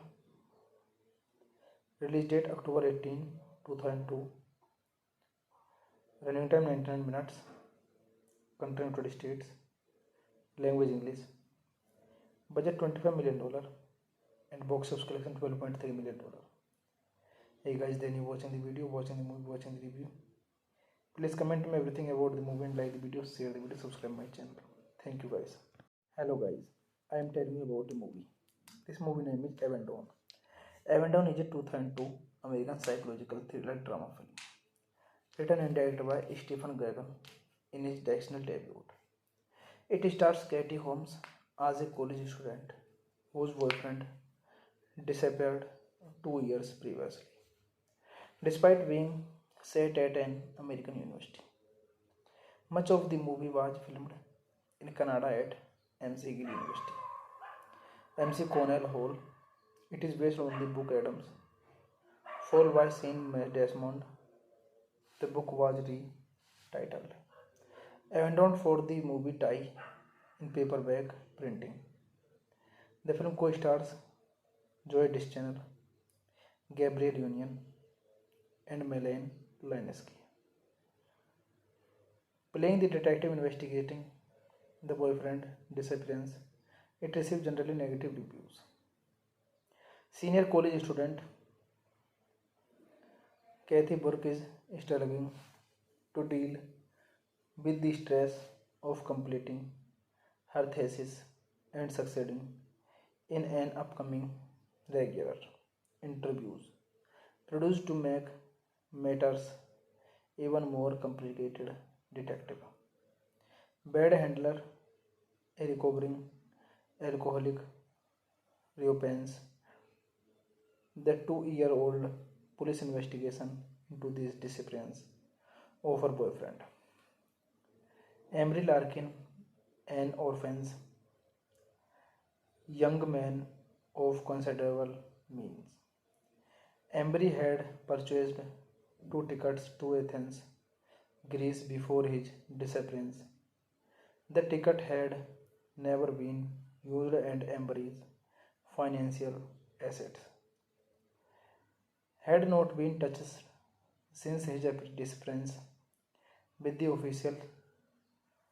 S1: release date October 18, 2002, running time 99 minutes, country United States, language English, budget $25 million and box office collection $12.3 million. Hey guys, then you watching the video, watching the movie, watching the review. Please comment me everything about the movie and like the video, share the video, subscribe my channel. Thank you guys. Hello guys, I am telling you about the movie. This movie name is Avendon. Avendon is a 2002 American psychological thriller drama film, written and directed by Stephen Gagan in his directional debut. It stars Katie Holmes as a college student whose boyfriend disappeared 2 years previously, despite being set at an American university. Much of the movie was filmed in Canada at McGill University, MC Connell Hall. It is based on the book Adams Fall by Sean Desmond. The book was retitled Avendon for the movie tie in paperback printing. The film co-stars Joy Dischanel, Gabriel Union, and Melanie Leninsky, playing the detective investigating the boyfriend disappearance. It received generally negative reviews. Senior college student Kathy Burke is struggling to deal with the stress of completing her thesis and succeeding in an upcoming regular interviews produced to make matters even more complicated. Detective bad handler, a recovering alcoholic, reopens the 2-year-old police investigation into this disappearance of her boyfriend. Emery Larkin, an orphan young man of considerable means. Emery had purchased 2 tickets to Athens, Greece before his disappearance. The ticket had never been used and Emery's financial assets had not been touched since his disappearance, with the official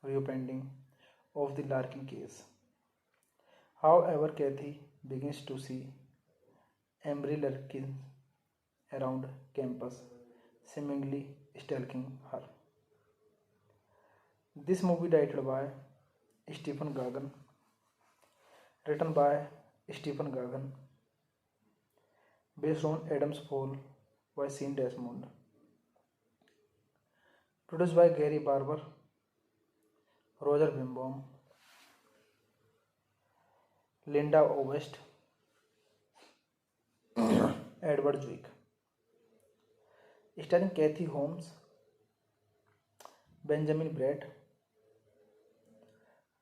S1: reopening of the Larkin case. However, Kathy begins to see Emery Larkin around campus, seemingly stalking her. This movie directed by Stephen Gagan, written by Stephen Gagan, based on Adam's Fall by Sean Desmond, produced by Gary Barber, Roger Bimbaum, Linda Ovest, Edward Zwick, starring Kathy Holmes, Benjamin Bratt,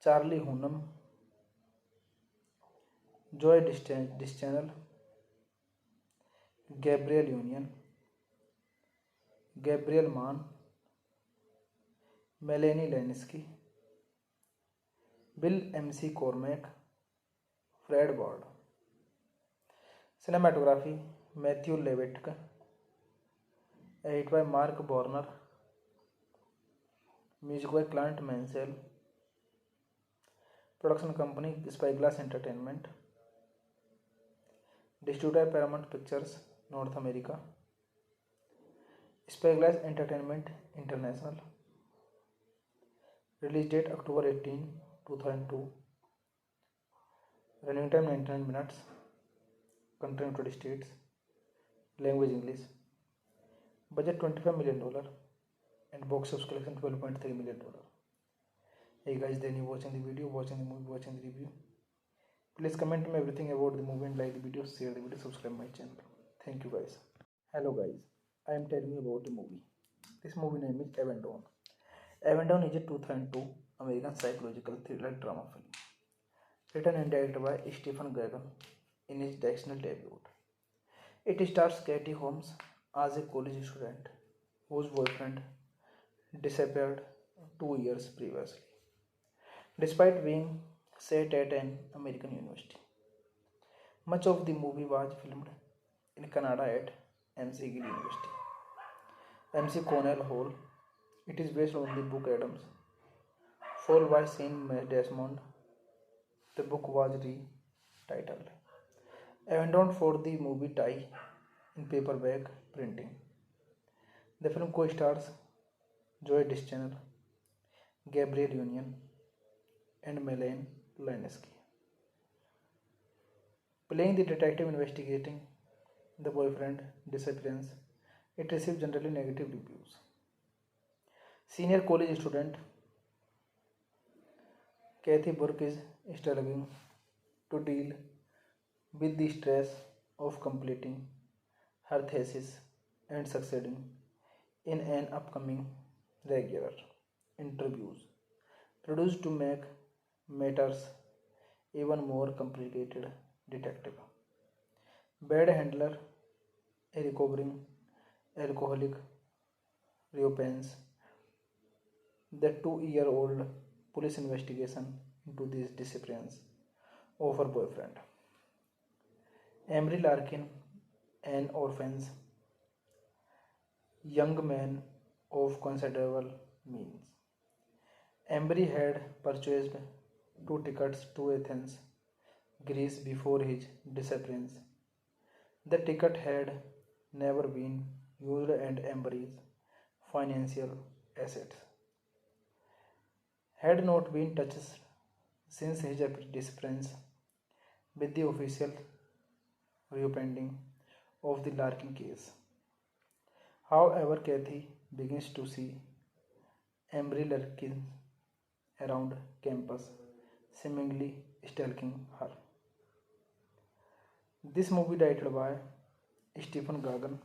S1: Charlie Hunnam, Joy Dischanel, Gabriel Union, Gabriel Mann, Melanie Lynskey, Bill MC Cormack, Fred Ward. Cinematography Matthew Levitt, edit by Mark Borner, music by Clint Mansell, production company Spyglass Entertainment, distributor Paramount Pictures North America, Spyglass Entertainment International, release date October 18, 2002, running time 99 minutes, country United States, language English, budget $25 million and box office collection $12.3 million. Hey guys, then you watching the video, watching the movie, watching the review. Please comment me everything about the movie and like the video, share the video, subscribe my channel. Thank you guys. Hello guys, I am telling you about the movie. This movie name is Avendon. Avendon is a 2002 American psychological thriller drama film, written and directed by Stephen Gagan in his directional debut. It stars Katie Holmes as a college student whose boyfriend disappeared 2 years previously, despite being set at an American university. Much of the movie was filmed in Canada at McGill University, MC Cornell Hall. It is based on the book Adams Fall by Sean Desmond. The book was retitled Avendon for the movie tie in paperback printing. The film co-stars Joy Dischanel, Gabriel Union, and Melanie Lynskey, playing the detective investigating the boyfriend disappearance. It received generally negative reviews. Senior college student Kathy Burke is struggling to deal with the stress of completing her thesis and succeeding in an upcoming regular interviews produced to make matters even more complicated. Detective Bad handler, a recovering alcoholic, reopens the 2-year-old police investigation into the disappearance of her boyfriend. Emery Larkin, an orphan young man of considerable means. Emery had purchased 2 tickets to Athens, Greece before his disappearance. The ticket had never been used and Emery's financial assets had not been touched since his disappearance. With the official reopening of the Larkin case. However, Kathy begins to see Emery Larkin around campus, seemingly stalking her. This movie directed by Stephen Gagan,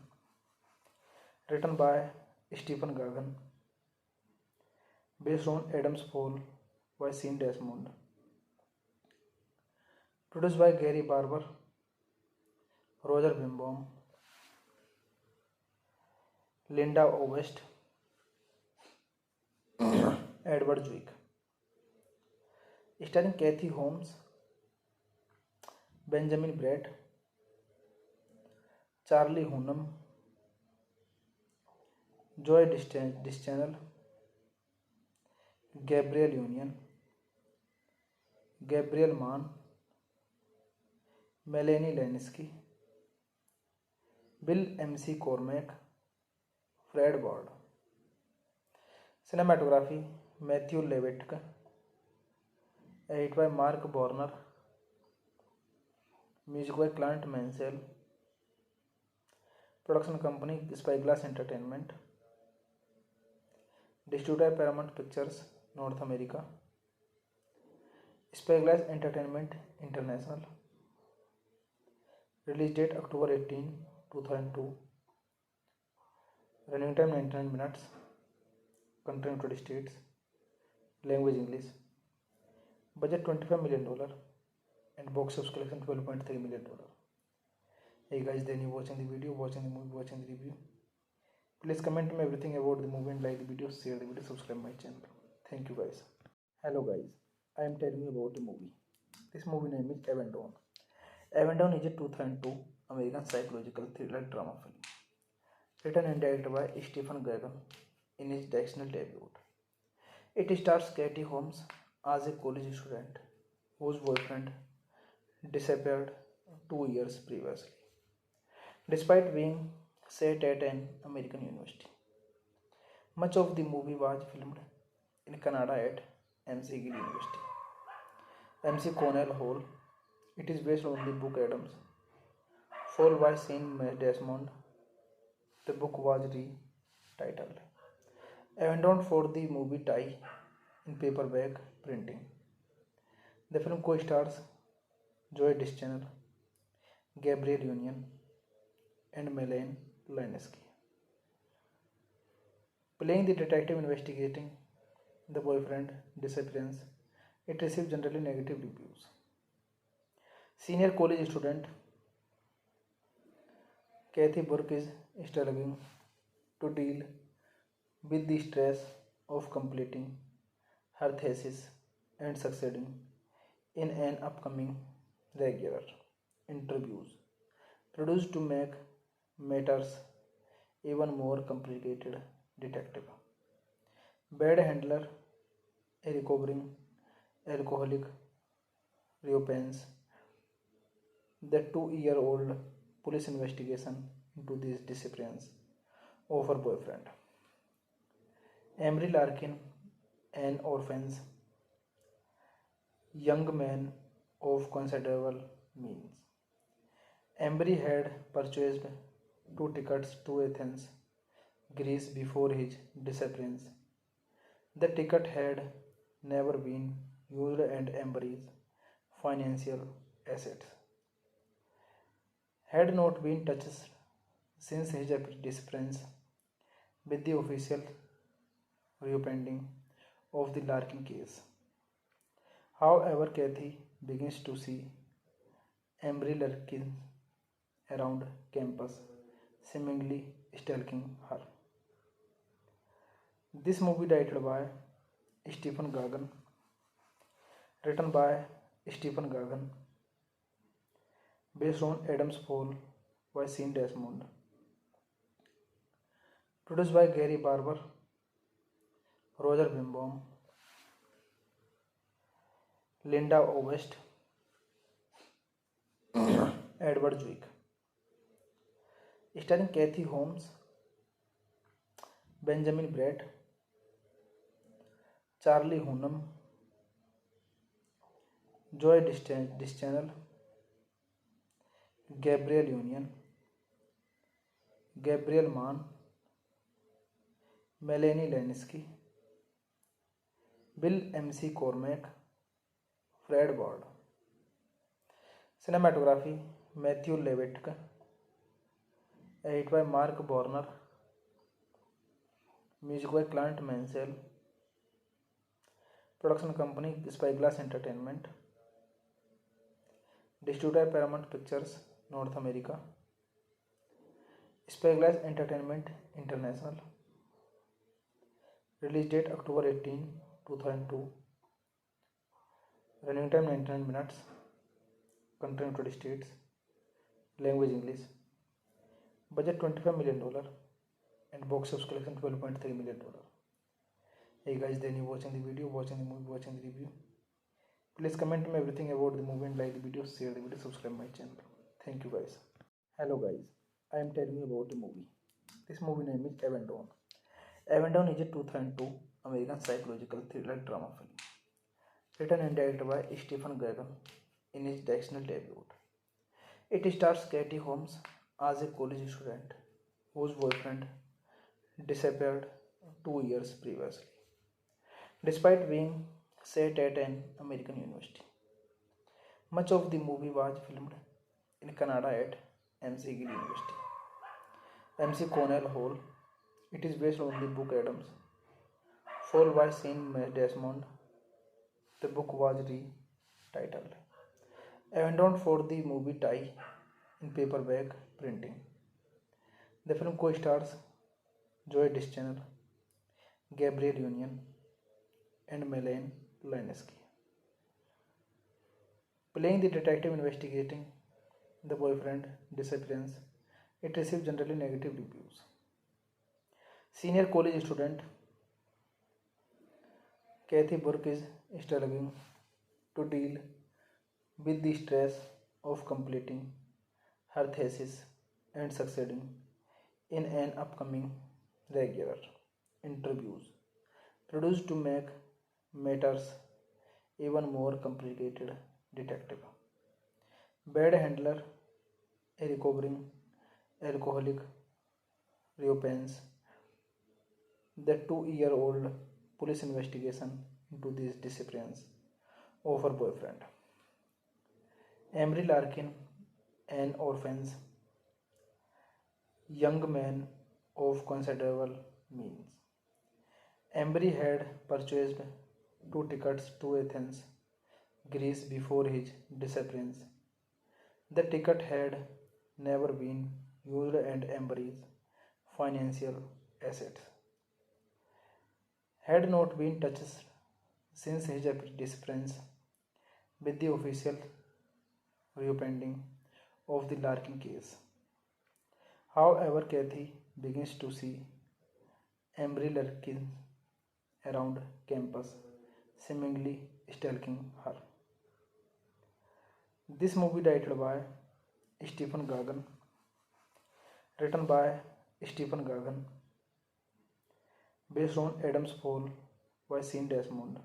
S1: written by Stephen Gagan, based on Adam's Fall by Sean Desmond, produced by Gary Barber, Roger Bimbaum, Linda Ovest, Edward Zwick, starring Kathy Holmes, Benjamin Bratt, Charlie Hunnam, Joy Dischanel, Gabriel Union, Gabriel Mann, Melanie Lensky, Bill MC Cormack, Fred Ward. Cinematography Matthew Levitk, edit by Mark Borner, music by Clint Mansell, production company Spyglass Entertainment, distributor Paramount Pictures North America, Spyglass Entertainment International, release date October 18, 2002, running time 99 minutes, country United States, language English, budget $25 million and box office collection $12.3 million. Hey guys, then you watching the video, watching the movie, watching the review. Please comment me everything about the movie and like the video, share the video, subscribe my channel. Thank you guys. Hello guys, I am telling you about the movie. This movie name is Avondale. Avondale is a 2002 American psychological thriller drama film, written and directed by Stephen Gagan in his directorial debut. It stars Katie Holmes as a college student whose boyfriend disappeared 2 years previously, despite being set at an American university. Much of the movie was filmed in Canada at MC Gill University, MC Cornell Hall. It is based on the book Adams, followed by Sean Desmond. The book was retitled Avondale for the movie tie in paperback printing. The film co-stars Joy Deschanel, Gabriel Union, and Melanie Lensky, playing the detective investigating the boyfriend disappearance. It received generally negative reviews. Senior college student Kathy Burke is struggling to deal with the stress of completing her thesis and succeeding in an upcoming regular interviews produced to make matters even more complicated. Detective bad handler, a recovering alcoholic, reopens the 2-year-old police investigation into this disappearance of her boyfriend. Emery Larkin, an orphan young man of considerable means. Emery had purchased 2 tickets to Athens, Greece before his disappearance. The ticket had never been used and Emery's financial assets had not been touched since his disappearance. With the official reopening of the Larkin case, however, Kathy begins to see Emery Larkin around campus, seemingly stalking her. This movie directed by Stephen Gagan, written by Stephen Gagan, based on Adam's Fall by Sean Desmond, produced by Gary Barber, Roger Bimbaum, Linda Ovest, Edward Zwick, starring Kathy Holmes, Benjamin Bratt, Charlie Hunnam, Joy Deschanel, Gabriel Union, Gabriel Mann, Melanie Lensky, Bill MC Cormack, Fred Ward. Cinematography Matthew Levitk, edit by Mark Borner, music by Clint Mansell, production company Spyglass Entertainment, distributor Paramount Pictures North America, Spyglass Entertainment International, release date October 18, 2002, running time 99 minutes, country United States, language English, budget $25 million and box office collection $12.3 million. Hey guys, then you watching the video, watching the movie, watching the review. Please comment me everything about the movie and like the video, share the video, subscribe my channel. Thank you guys. Hello guys, I am telling you about a movie. This movie name is Avendon. Avendon is a 2002 American psychological thriller drama film written and directed by Stephen Gagan in his directional debut. It stars Katie Holmes as a college student whose boyfriend disappeared 2 years previously, despite being set at an American university. Much of the movie was filmed in Canada at McGill University, MC Cornell Hall. It is based on the book Adams, followed by Sean Desmond. The book was retitled Abandoned for the movie tie in paperback printing. The film co-stars Joey Deschanel, Gabrielle Union, and Melanie Lynskey, playing the detective investigating the boyfriend disappearance. It received generally negative reviews. Senior college student Kathy Burke is struggling to deal with the stress of completing her thesis and succeeding in an upcoming regular interviews produced to make matters even more complicated. Detective Bad handler, a recovering alcoholic, reopens the 2-year-old police investigation into this disappearance of her boyfriend. Emery Larkin, an orphan young man of considerable means. Emery had purchased 2 tickets to Athens, Greece before his disappearance. The ticket had never been used and Emery's financial assets had not been touched since his disappearance, with the official reopening of the Larkin case. However, Kathy begins to see Emery Larkin around campus, seemingly stalking her. This movie directed by Stephen Gagan, written by Stephen Gagan, based on Adam's Fall by Sean Desmond,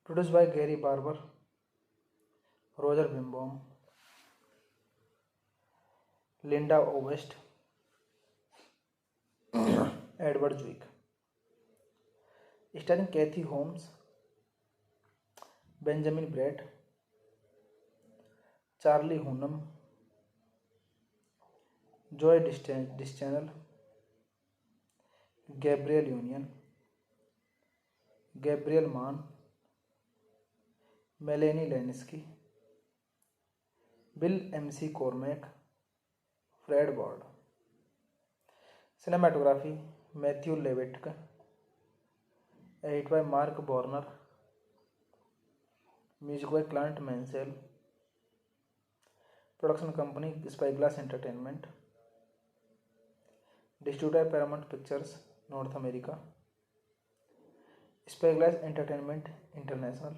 S1: produced by Gary Barber, Roger Bimbaum, Linda Ovest, Edward Zwick, starring Kathy Holmes, Benjamin Bratt, Charlie Hunnam, Joey Deschanel, Gabrielle Union, Gabriel Mann, Melanie Lynskey, Bill MC Cormack, Fred Ward. Cinematography Matthew Levitt, edit by Mark Borner, music by Clint Mansell, production company Spyglass Entertainment, distributor Paramount Pictures North America, Spyglass Entertainment International,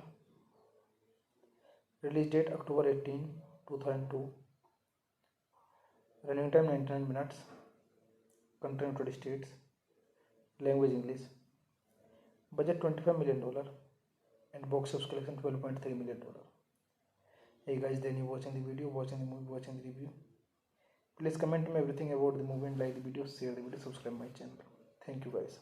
S1: release date October 18, 2002, running time 99 minutes, country United States, language English, budget $25 million, and box office collection $12.3 million. Hey guys, then you watching the video, watching the movie, watching the review. Please comment me everything about the movie and like the video, share the video, subscribe my channel. Thank you guys.